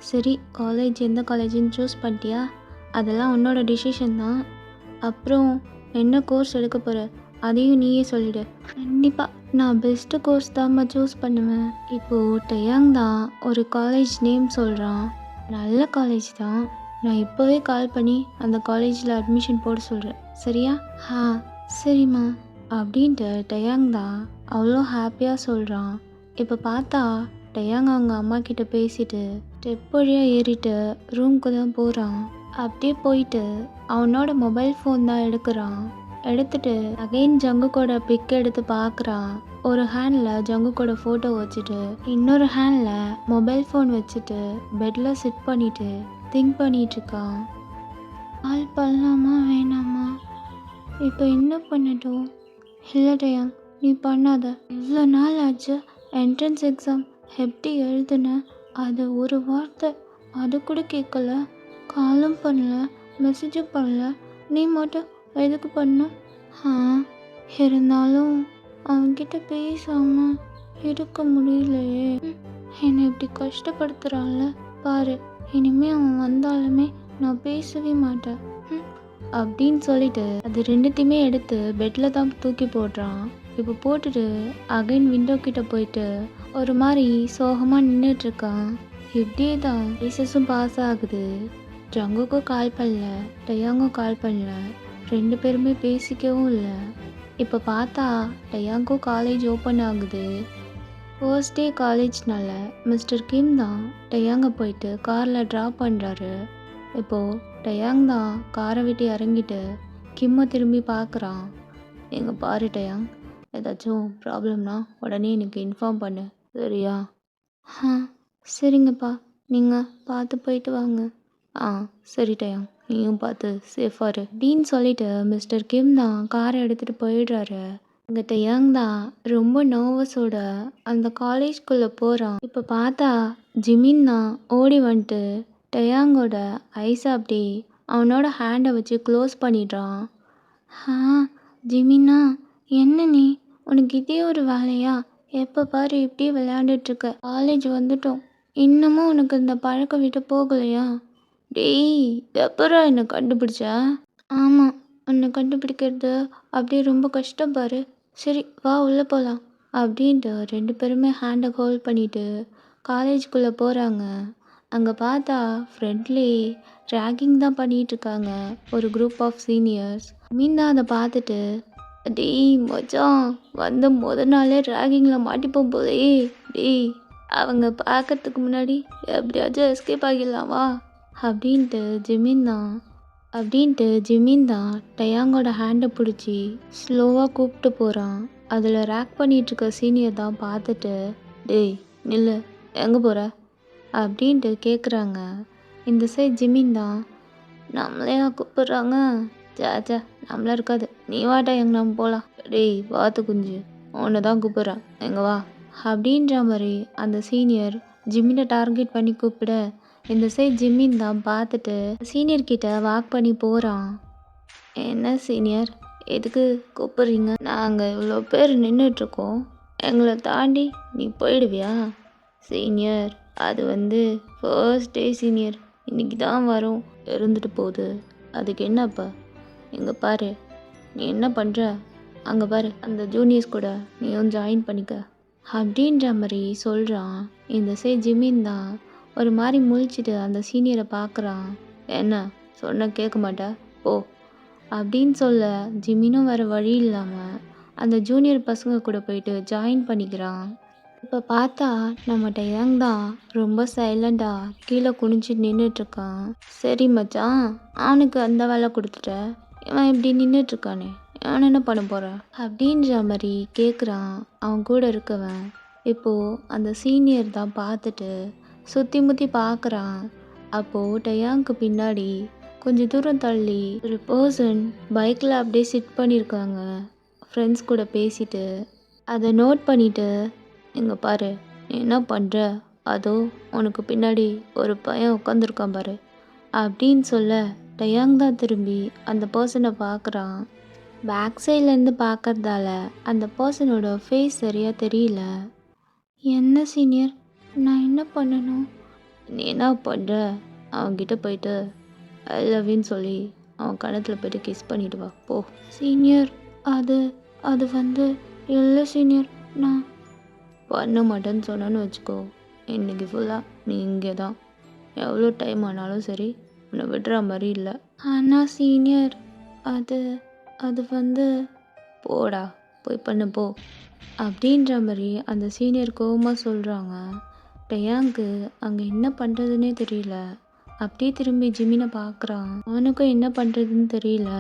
சரி காலேஜ் எந்த காலேஜுன்னு சூஸ் பண்ணிட்டியா? அதெல்லாம் உன்னோட டிசிஷன் தான். அப்புறம் என்ன கோர்ஸ் எடுக்க போகிற அதையும் நீயே சொல்லிடு. கண்டிப்பாக நான் பெஸ்ட்டு கோர்ஸ் தான்மா சூஸ் பண்ணுவேன். இப்போது டேயாங் தான் ஒரு காலேஜ் நேம் சொல்கிறான். நல்ல காலேஜ் தான், நான் இப்போவே கால் பண்ணி அந்த காலேஜில் அட்மிஷன் போட சொல்கிறேன், சரியா? ஆ சரிம்மா அப்படின்ட்டு டேயாங் தான் அவ்வளோ ஹாப்பியாக சொல்கிறான். இப்போ பார்த்தா டேயாங் அவங்க அம்மா கிட்ட பேசிட்டு ஸ்டெப் வழியாக ஏறிட்டு ரூம்க்கு தான் போகிறான். அப்படியே போயிட்டு அவனோட மொபைல் ஃபோன் தான் எடுக்கிறான். எடுத்துட்டு அகைன் ஜங்குக்கோட பிக் எடுத்து பார்க்குறான். ஒரு ஹேண்டில் ஜங்குக்கோட ஃபோட்டோ வச்சுட்டு இன்னொரு ஹேண்டில் மொபைல் ஃபோன் வச்சுட்டு பெட்டில் சிட் பண்ணிட்டு திங்க் பண்ணிகிட்ருக்கான். கால் பண்ணலாமா வேணாமா, இப்போ என்ன பண்ணட்டும்? இல்லை டேயாங் நீ பண்ணாத, இவ்வளோ நாள் ஆச்சு என்ட்ரன்ஸ் எக்ஸாம் எப்படி எழுதுன, அது ஒரு வார்த்தை அது கூட கேட்கல, காலும் பண்ணல மெசேஜும் பண்ணல, நீ மட்டும் எதுக்கு பண்ணும்? இருந்தாலும் அவன்கிட்ட பேசாமல் இருக்க முடியலையே, என்னை இப்படி கஷ்டப்படுத்துகிறான்ல பாரு, இனிமேல் அவன் வந்தாலுமே நான் பேசவே மாட்டேன் அப்படின்னு சொல்லிட்டு அது ரெண்டுத்தையுமே எடுத்து பெட்டில் தான் தூக்கி போடுறான். இப்போ போட்டுட்டு அகைன் விண்டோ கிட்ட போயிட்டு ஒரு மாதிரி சோகமாக நின்றுட்டுருக்கான். இப்படியே தான் ரீசஸும் பாஸ் ஆகுது. ஜங்குக்கும் கால் பண்ணல, டேயாங்கும் கால் பண்ணல, 2 பேருமே பேசிக்கவும் இல்லை. இப்போ பார்த்தா டேயாங்கும் காலேஜ் ஓப்பன் ஆகுது. ஃபர்ஸ்ட் டே காலேஜ்னால மிஸ்டர் கிம் தான் டேயாங்கை போயிட்டு காரில் ட்ராப் பண்ணுறாரு. இப்போது டேயாங் தான் காரை விட்டு இறங்கிட்டு கிம்மை திரும்பி பார்க்குறான். எங்கே பாரு டேயாங், ஏதாச்சும் ப்ராப்ளம்னா உடனே எனக்கு இன்ஃபார்ம் பண்ணு, சரியா? ஆ சரிங்கப்பா, நீங்கள் பார்த்து போயிட்டு வாங்க. ஆ சரி டேயாங், நீயும் பார்த்து சேஃபாக இரு அப்படின்னு சொல்லிட்டு மிஸ்டர் கிம் தான் காரை எடுத்துகிட்டு போயிடுறாரு. இங்கே டேயாங் தான் ரொம்ப நர்வஸோட அந்த காலேஜ்குள்ளே போகிறான். இப்போ பார்த்தா ஜிமின் தான் ஓடி வந்துட்டு டேயாங்கோட ஐஸை அப்படி அவனோட ஹேண்டை வச்சு க்ளோஸ் பண்ணிடுறான். ஆ ஜிமின்னா, என்ன நீ, உனக்கு இதே ஒரு வேலையா? எப்போ பாரு இப்படியே விளையாண்டுட்ருக்க, காலேஜ் வந்துட்டோம், இன்னமும் உனக்கு இந்த பழக்கம் விட்டு போகலையா? டேய் எப்பரா என்னை கண்டுபிடிச்சா? ஆமாம், உன்னை கண்டுபிடிக்கிறது அப்படியே ரொம்ப கஷ்டம் பாரு. சரி வா உள்ளே போகலாம் அப்படின்ட்டு 2 பேருமே ஹேண்டை ஹோல்ட் பண்ணிட்டு காலேஜ்குள்ளே போகிறாங்க. அங்கே பார்த்தா ஃப்ரெண்ட்லி ரேகிங் தான் பண்ணிகிட்ருக்காங்க ஒரு குரூப் ஆஃப் சீனியர்ஸ். மீன் தான் அதை பார்த்துட்டு, டேய் மச்சான், வந்த நாளே ரேகிங்கில் மாட்டிப்போம் போதே, டேய் அவங்க பார்க்கறதுக்கு முன்னாடி எப்படியாச்சும் எஸ்கேப் ஆகிடலாமா அப்படின்ட்டு ஜிமின் தான் டேயாங்கோட ஹேண்டை பிடிச்சி ஸ்லோவாக கூப்பிட்டு போகிறான். அதில் ரேக் பண்ணிகிட்ருக்க சீனியர் தான் பார்த்துட்டு, டேய் நில்லு, எங்கே போகிற அப்படின்ட்டு கேட்குறாங்க. இந்த சைட் ஜிமின் தான், நம்மளையா கூப்பிட்றாங்க, சேச்சா நம்மளாம் இருக்காது, நீ வாட்டா எங்கே நம்ம போகலாம், டேய் வாத்து குஞ்சு உன்னை தான் கூப்பிட்றான், எங்கே வா அப்படின்ற மாதிரி அந்த சீனியர் ஜிம்மினை டார்கெட் பண்ணி கூப்பிட இந்த சைட் ஜிம்மின் தான் பார்த்துட்டு சீனியர்கிட்ட வாக் பண்ணி போகிறான். என்ன சீனியர், எதுக்கு கூப்பிட்றீங்க? நாங்கள் இவ்வளோ பேர் நின்றுட்டுருக்கோம், எங்களை தாண்டி நீ போயிடுவியா? சீனியர், அது ஃபர்ஸ்ட் டே சீனியர், இன்னைக்கு தான் வரும், இருந்துட்டு போகுது. அதுக்கு என்னப்பா? இங்கே பாரு, நீ என்ன பண்ணுற? அங்கே பாரு, அந்த ஜூனியர்ஸ் கூட நீயும் ஜாயின் பண்ணிக்க அப்படின்ற மாதிரி சொல்கிறான். இந்த ஜிமின் தான் ஒரு மாதிரி முழிச்சிட்டு அந்த சீனியரை பார்க்குறான். என்ன சொன்ன கேட்க மாட்டா? போ அப்படின்னு சொல்ல ஜிமினும் வேறு வழி இல்லாமல் அந்த ஜூனியர் பசங்க கூட போயிட்டு ஜாயின் பண்ணிக்கிறான். இப்போ பார்த்தா நம்ம டயங் தான் ரொம்ப சைலண்டாக கீழே குனிஞ்சு நின்றுட்டுருக்கான். சரி மச்சான், அவனுக்கு அந்த வேலை கொடுத்துட்ட, இவன் இப்படி நின்றுட்டுருக்கானே, இவன் என்ன பண்ண போகிறான் அப்படின்ற மாதிரி கேட்குறான் அவன் கூட இருக்கவன். இப்போது அந்த சீனியர் தான் பார்த்துட்டு சுற்றி முற்றி பார்க்குறான். அப்போது டயாங்க்கு பின்னாடி கொஞ்சம் தூரம் தள்ளி ஒரு பர்சன் பைக்கில் அப்படியே சிட் பண்ணியிருக்காங்க ஃப்ரெண்ட்ஸ் கூட பேசிட்டு. அதை நோட் பண்ணிவிட்டு, இங்கே பாரு, நீ என்ன பண்ணுற, அதோ உனக்கு பின்னாடி ஒரு பையன் உட்காந்துருக்கான் பாரு அப்படின்னு சொல்ல டயாங் தான் திரும்பி அந்த பர்சனை பார்க்குறான். பேக் சைட்லேருந்து பார்க்கறதால அந்த பர்சனோட ஃபேஸ் சரியாக தெரியல. என்ன சீனியர், நான் என்ன பண்ணணும்? நீ என்ன பண்ணுற, அவன்கிட்ட போயிட்டு ஐ லவ்யூன்னு சொல்லி அவன் கணத்தில் போயிட்டு கிஸ் பண்ணிட்டு வா, போ. சீனியர், அது அது வந்து இல்லை சீனியர், நான் பண்ண மாட்டேன்னு சொன்னான்னு வச்சுக்கோ, இன்றைக்கி ஃபுல்லாக நீ இங்கே தான். எவ்வளோ டைம் ஆனாலும் சரி, உன்னை விடுற மாதிரி இல்லை. ஆனால் சீனியர், அது அது வந்து போடா, போய் பண்ணு போ அப்படின்ற மாதிரி அந்த சீனியர் கோவமாக சொல்கிறாங்க. டயாங்க்கு அங்கே என்ன பண்ணுறதுன்னே தெரியல. அப்படியே திரும்பி ஜிமினை பார்க்குறான். அவனுக்கும் என்ன பண்ணுறதுன்னு தெரியல.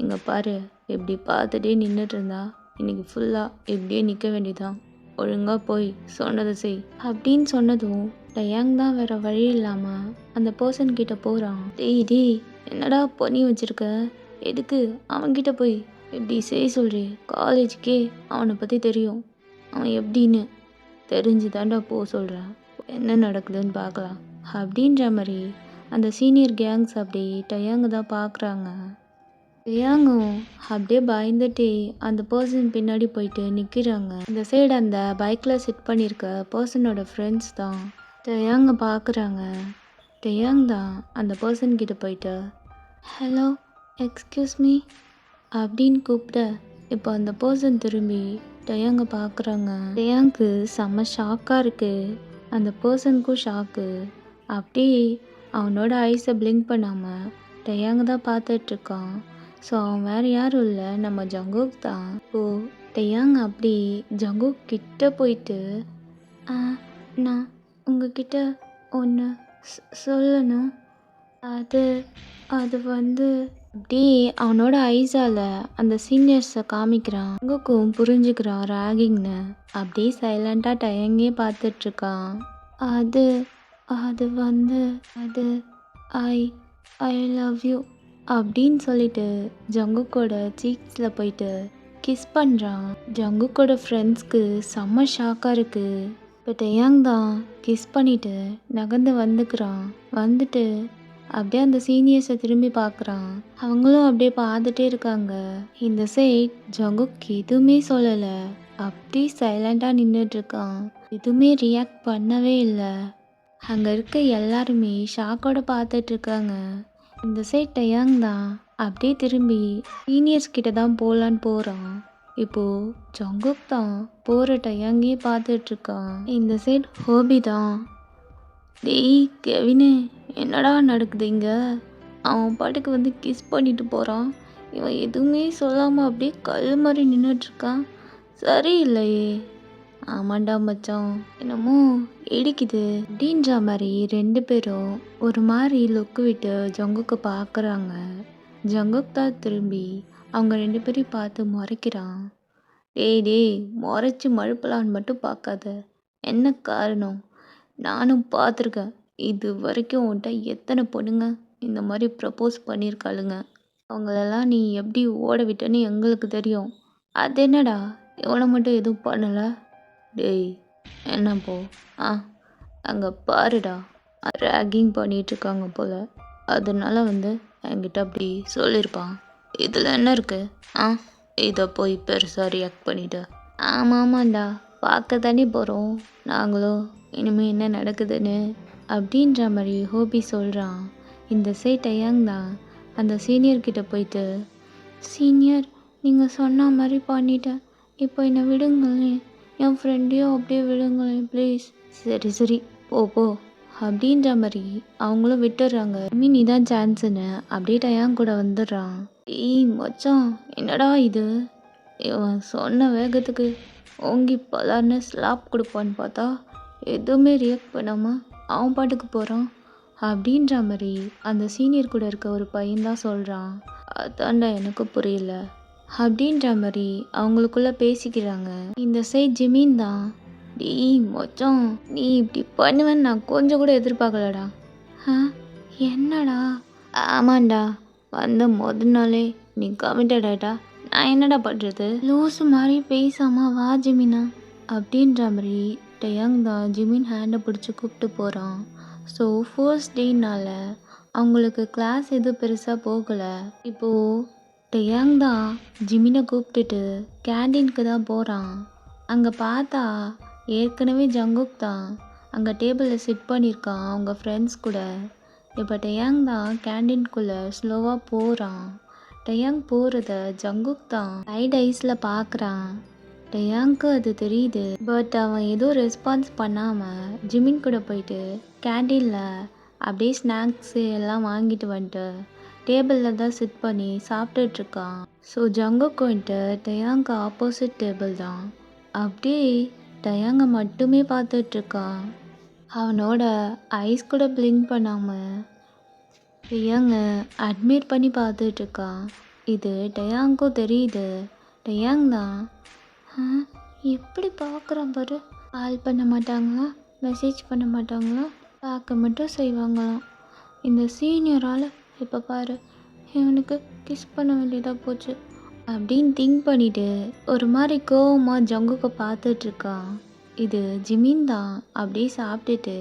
இங்கே பாரு, இப்படி பார்த்துட்டே நின்றுட்டு இருந்தா இன்னைக்கு ஃபுல்லாக இப்படியே நிற்க வேண்டியதான். ஒழுங்காக போய் சொன்னதை செய் அப்படின்னு சொன்னதும் டயாங் தான் வேறு வழி இல்லாமல் அந்த பர்சன் கிட்ட போகிறான். டேய், என்னடா பண்ணி வச்சுருக்க, எதுக்கு அவன்கிட்ட போய் இப்படி செய்ய சொல்கிறே? காலேஜுக்கே அவனை பற்றி தெரியும், அவன் எப்படின்னு தெரிஞ்சு தாண்டா போ சொல்கிறேன். என்ன நடக்குதுன்னு பார்க்கலாம் அப்படின்ற மாதிரி அந்த சீனியர் கேங்ஸ் அப்படி டயாங்கு தான் பார்க்குறாங்க. டயாங்கும் அப்படியே பயந்துட்டே அந்த பர்சன் பின்னாடி போயிட்டு நிற்கிறாங்க. இந்த சைடு அந்த பைக்கில் சிட் பண்ணியிருக்க பர்சனோட ஃப்ரெண்ட்ஸ் தான் டயாங்கை பார்க்குறாங்க. டயாங் தான் அந்த பர்சன் கிட்ட போயிட்டு ஹலோ, எக்ஸ்கியூஸ் மீ அப்படின்னு கூப்பிட, இப்போ அந்த பர்சன் திரும்பி டயாங்கை பார்க்குறாங்க. டயாங்க்கு செம்ம ஷாக்காக இருக்குது. அந்த பர்சனுக்கும் ஷாக்கு. அப்படியே அவனோட ஐஸை பிளிங்க் பண்ணாமல் டயாங்க தான் பார்த்துட்ருக்கான். ஸோ அவன் வேறு யாரும் இல்லை, நம்ம ஜங்குக் தான். இப்போது டயாங் அப்படி ஜங்குக் கிட்ட போயிட்டு நான் உங்ககிட்ட ஒன்று சொல்லணும். அது அது வந்து அப்படி அவனோட ஐஸால் அந்த சீனியர்ஸை காமிக்கிறான். ஜங்குக்கும் புரிஞ்சுக்கிறான் ராகிங்னு. அப்படியே சைலண்ட்டாக டயங்கே பார்த்துட்ருக்கான். அது அது வந்து அது ஐ ஐ லவ் யூ அப்படின்னு சொல்லிட்டு ஜங்குக்கோட சீக்ஸில் போயிட்டு கிஸ் பண்ணுறான். ஜங்குக்கோட ஃப்ரெண்ட்ஸ்க்கு செம்ம ஷாக்காக இருக்குது. இப்போ டயாங் தான் கிஸ் பண்ணிவிட்டு நகர்ந்து வந்துக்கிறான். வந்துட்டு அப்படியே அந்த சீனியர்ஸை திரும்பி பார்க்குறான். அவங்களும் அப்படியே பார்த்துட்டே இருக்காங்க. இந்த சைட் ஜங்குக் எதுவுமே சொல்லலை, அப்படி சைலண்ட்டாக நின்றுட்டுருக்கான். எதுவுமே ரியாக்ட் பண்ணவே இல்லை. அங்கே இருக்க எல்லாருமே ஷாக்கோட பார்த்துட்ருக்காங்க. இந்த சைட் டயாங் தான் அப்படியே திரும்பி சீனியர்ஸ் கிட்ட தான் போகலான்னு போகிறான். இப்போது ஜங்குக் தான் போகிற டயாங்கே பார்த்துட்ருக்கான். இந்த சைட் ஹோபி தான். டேய் கெவினு, என்னடா நடக்குது இங்கே? அவன் பாட்டுக்கு வந்து கிஸ் பண்ணிட்டு போகிறான். இவன் எதுவுமே சொல்லாமல் அப்படியே கல் மாதிரி நின்றுட்டுருக்கான். சரியில்லையே. ஆமாண்டா மச்சான், என்னமோ இடிக்குது அப்படின்ற மாதிரி ரெண்டு பேரும் ஒரு மாதிரி லுக்கு விட்டு ஜங்குக்கை பார்க்குறாங்க. ஜங்குக் தான் திரும்பி அவங்க ரெண்டு பேரையும் பார்த்து முறைக்கிறான். டேய், முறைச்சி மழுப்பலான்னு மட்டும் பார்க்காத. என்ன காரணம்? நானும் பார்த்துருக்கேன். இது வரைக்கும் உன்கிட்ட எத்தனை பொண்ணுங்க இந்த மாதிரி ப்ரப்போஸ் பண்ணியிருக்காளுங்க. அவங்களெல்லாம் நீ எப்படி ஓட விட்டேன்னு எங்களுக்கு தெரியும். அது என்னடா இவனை மட்டும் எதுவும் பண்ணலை? டேய் என்னப்போ அங்கே பாருடா, ரேகிங் பண்ணிகிட்ருக்காங்க போல், அதனால வந்து என்கிட்ட அப்படி சொல்லியிருப்பான். இதில் என்ன இருக்குது? இதை போய் பெருசாக ரியாக்ட் பண்ணிவிட்டு. ஆமாண்டா, பார்க்க தானே போகிறோம் நாங்களும். இனிமேல் என்ன நடக்குதுன்னு அப்படின்ற மாதிரி ஹோபி சொல்கிறான். இந்த சைட் டயாங் தான் அந்த சீனியர்கிட்ட போயிட்டு, சீனியர் நீங்கள் சொன்ன மாதிரி பண்ணிட்டேன், இப்போ என்னை விடுங்களேன், என் ஃப்ரெண்டையும் அப்படியே விடுங்களேன் ப்ளீஸ். சரி சரி போ போ அப்படின்ற மாதிரி அவங்களும் விட்டுடுறாங்க. நீ தான் சான்ஸுன்னு அப்படியே டயாங் கூட வந்துடுறான். ஏய் மச்சான் என்னடா இது, இவன் சொன்ன வேகத்துக்கு ஓங்கி பலார்னு ஸ்லாப் கொடுப்பான்னு பார்த்தா எதுவுமே ரியாக்ட் பண்ணாமல் அவன் பாட்டுக்கு போகிறான் அப்படின்ற மாதிரி அந்த சீனியர் கூட இருக்க ஒரு பையன்தான் சொல்கிறான். அதான்டா எனக்கு புரியல அப்படின்ற மாதிரி அவங்களுக்குள்ள பேசிக்கிறாங்க. இந்த சைட் ஜிமீன் தான், டேய் மச்சான் நீ இப்படி பண்ணுவேன்னு நான் கொஞ்சம் கூட எதிர்பார்க்கலடா. என்னடா? ஆமாண்டா, வந்த முதல் நாளே நீ கமிட்டட் ஆயிட்டா, நான் என்னடா பண்ணுறது, லூஸு மாதிரி பேசாமல் வா ஜிமினா அப்படின்ற மாதிரி டயாங் தான் ஜிமின் ஹேண்டை பிடிச்சி கூப்பிட்டு போகிறான். ஸோ ஃபர்ஸ்ட் டேனால அவங்களுக்கு கிளாஸ் எதுவும் பெருசாக போகலை. இப்போது டயாங் தான் ஜிமினை கூப்பிட்டுட்டு கேண்டீனுக்கு தான் போகிறான். அங்கே பார்த்தா ஏற்கனவே ஜங்குக் தான் அங்கே டேபிளில் சிட் பண்ணியிருக்கான் அவங்க ஃப்ரெண்ட்ஸ் கூட. இப்போ டயாங் தான் கேண்டீனுக்குள்ளே ஸ்லோவாக போகிறான். டயாங் போகிறத ஜங்குக் தான் சைட் ஐஸில் பார்க்குறான். டயாங்க்கு அது தெரியுது. பட் அவன் எதுவும் ரெஸ்பான்ஸ் பண்ணாமல் ஜிமின் கூட போயிட்டு கேண்டீனில் அப்படியே ஸ்நாக்ஸு எல்லாம் வாங்கிட்டு வந்துட்டு டேபிளில் தான் சிட் பண்ணி சாப்பிட்டுட்ருக்கான். ஸோ ஜங்குக் வந்துட்டு டயாங்க்கு ஆப்போசிட் டேபிள் தான் அப்படியே டயாங்கை மட்டுமே பார்த்துட்ருக்கான். அவனோட ஐஸ் கூட பிளிங்க் பண்ணாமல் டயாங்கை அட்மிட் பண்ணி பார்த்துட்ருக்கான். இது டயாங்க்கும் தெரியுது. டயாங் தான் எப்படி பார்க்குறான் பாரு, கால் பண்ண மாட்டாங்களா, மெசேஜ் பண்ண மாட்டாங்களா, பார்க்க மட்டும் செய்வாங்களாம். இந்த சீனியரால் இப்போ பாரு இவனுக்கு கிஸ் பண்ண வேண்டியதாக போச்சு அப்படின்னு திங்க் பண்ணிவிட்டு ஒரு மாதிரி கோவமாக ஜங்குக்கை பார்த்துட்ருக்கான். இது ஜிமின் தான் அப்படியே சாப்பிட்டுட்டு,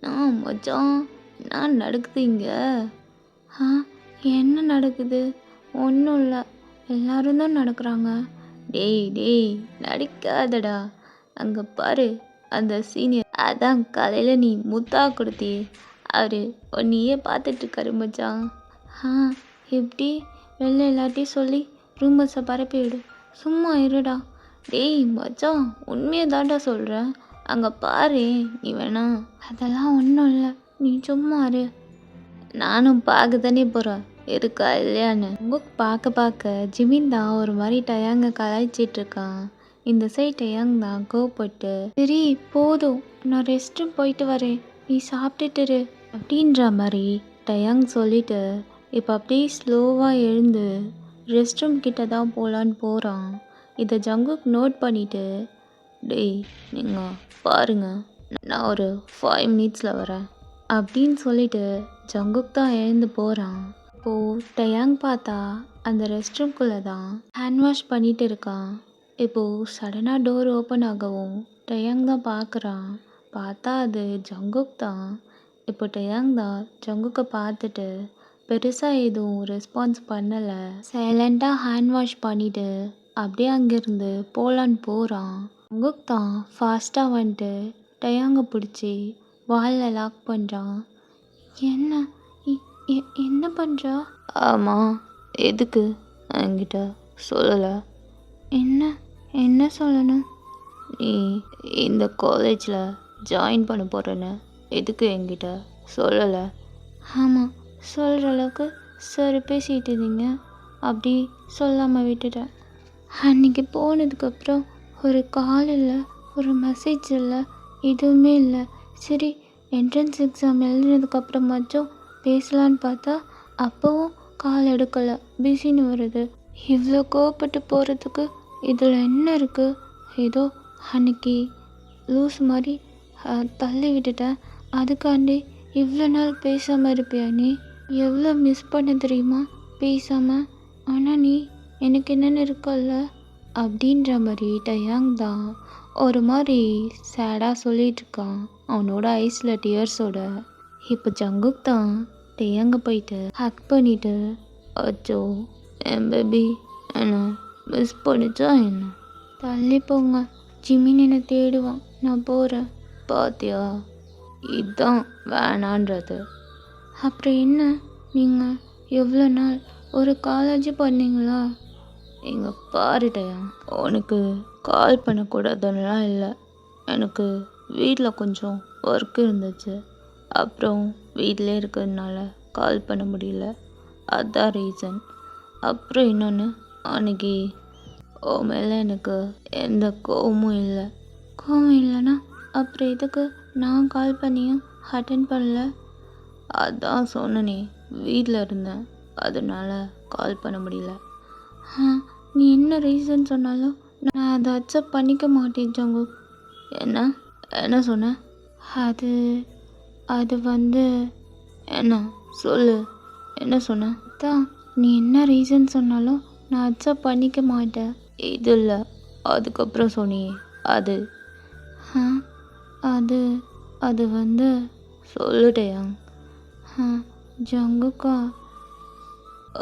நான் மச்சான் நான் நடக்குது இங்கே, என்ன நடக்குது, ஒன்றும் இல்லை எல்லாரும் தான் நடக்கிறாங்க. டேய் டேய் நடிக்காதடா, அங்கே பாரு அந்த சீனியர், அதான் காலையில் நீ முத்தா கொடுத்தி அவர் நீயே பார்த்துட்ருக்காரு மச்சான். எப்படி வெளில எல்லாத்தையும் சொல்லி ரூமர்ஸை பரப்பி விடு, சும்மா இருடா. டேய் மச்சான் உண்மையை தாண்டா சொல்கிறேன், அங்கே பாரு நீ வேணா. அதெல்லாம் ஒன்றும் இல்லை, நீ சும்மா இரு, நானும் பார்க்க தானே போகிறேன் இருக்கா இல்லையான்னு. புக் பார்க்க ஜிமின் தான் ஒரு மாதிரி டயாங்கை கலாய்ச்சிட்ருக்கான். இந்த சைட் டயாங் தான் கோவப்பட்டு, சரி போதும் நான் ரெஸ்ட் ரூம் போயிட்டு வரேன், நீ சாப்பிட்டுட்டுரு அப்படின்ற மாதிரி டயாங் சொல்லிட்டு இப்போ அப்படியே ஸ்லோவாக எழுந்து ரெஸ்ட் ரூம் கிட்ட தான் போகலான்னு போகிறான். இதை ஜங்குக் நோட் பண்ணிவிட்டு, டேய் நீங்கள் பாருங்க நான் ஒரு 5 மினிட்ஸில் வரேன் அப்படின்னு சொல்லிட்டு ஜங்குக் தான் எழுந்து போகிறான். இப்போது டயாங் பார்த்தா அந்த ரெஸ்ட் ரூம்குள்ளே தான் ஹேண்ட் வாஷ் பண்ணிட்டு இருக்கான். இப்போது சடனாக டோர் ஓப்பன் ஆகவும் டயாங் தான் பார்க்குறான். பார்த்தா அது ஜங்குக் தான். இப்போ டயாங் தான் ஜங்குக்கை பார்த்துட்டு பெருசாக எதுவும் ரெஸ்பான்ஸ் பண்ணலை. சைலண்ட்டாக ஹேண்ட் வாஷ் பண்ணிவிட்டு அப்படியே அங்கேருந்து போகலான்னு போகிறான். ஜங்குக் தான் ஃபாஸ்ட்டாக வந்துட்டு டயாங்கை பிடிச்சி வாலில் லாக் பண்ணுறான். என்ன பண்ணுறா? ஆமாம் எதுக்கு என்கிட்ட சொல்லலை? என்ன சொல்லணும்? நீ இந்த காலேஜில் ஜாயின் பண்ண போகிறேன்னு எதுக்கு என்கிட்ட சொல்லலை? ஆமாம் சொல்கிற அளவுக்கு சரி பேசிகிட்டு இருந்தீங்க, அப்படி சொல்லாமல் விட்டுட்டேன். அன்றைக்கி போனதுக்கப்புறம் ஒரு கால் இல்லை, ஒரு மெசேஜ் இல்லை, எதுவுமே இல்லை. சரி என்ட்ரன்ஸ் எக்ஸாம் எழுதினதுக்கப்புறமாச்சும் பேசலான்னு பார்த்தா அப்போவும் கால் எடுக்கலை, பிஸின்னு வருது. இவ்வளோ கோவப்பட்டு போகிறதுக்கு இதில் என்ன இருக்குது? ஏதோ அன்னைக்கு லூஸ் மாதிரி தள்ளி விட்டுட்டேன், அதுக்காண்டி இவ்வளோ நாள் பேசாமல் இருப்பியா நீ? எவ்வளோ மிஸ் பண்ண தெரியுமா பேசாமல்? ஆனால் நீ எனக்கு என்னென்னு இருக்கல்ல அப்படின்ற மாதிரி டயாங் தான் ஒரு மாதிரி சேடாக சொல்லிகிட்ருக்கான் அவனோட ஐஸில் டியர்ஸோட. இப்போ ஜங்குக் தான் டயாங்க போயிட்டு ஹக் பண்ணிவிட்டு, அச்சோ என் பேபி என்ன மிஸ் பண்ணிச்சா என்ன? தள்ளி போங்க, ஜிமின் என்னை தேடுவான், நான் போகிறேன். பாத்தியா இதுதான் வேணான்றது. அப்புறம் என்ன, நீங்கள் எவ்வளோ நாள் ஒரு காலேஜ் பண்ணீங்களா? இங்கே பாருடையா, உனக்கு கால் பண்ணக்கூடாதுன்னெலாம் இல்லை. எனக்கு வீட்டில் கொஞ்சம் ஒர்க் இருந்துச்சு. அப்புறம் வீட்டிலே இருக்கிறதுனால கால் பண்ண முடியல. அதான் ரீசன். அப்புறம் இன்னொன்று, அன்னைக்கு உன் மேலே எனக்கு எந்த கோவமும் இல்லை. கோவம் இல்லைன்னா அப்புறம் எதுக்கு நான் கால் பண்ணியும் அட்டன் பண்ணல? அதான் சொன்னனே, வீட்டில் இருந்தேன், அதனால கால் பண்ண முடியல. நீ என்ன ரீசன் சொன்னாலும் நான் அதை அக்செப்ட் பண்ணிக்க மாட்டேன் ஜங்கு. என்ன என்ன சொன்ன? அது அது வந்து என்ன சொல்லு, என்ன சொன்ன? அதான் நீ என்ன ரீசன் சொன்னாலும் நான் அக்செப்ட் பண்ணிக்க மாட்டேன். இது இல்லை, அதுக்கப்புறம் சொன்னியே அது. அது அது வந்து சொல்லுடையா? ஜங்குக்கா.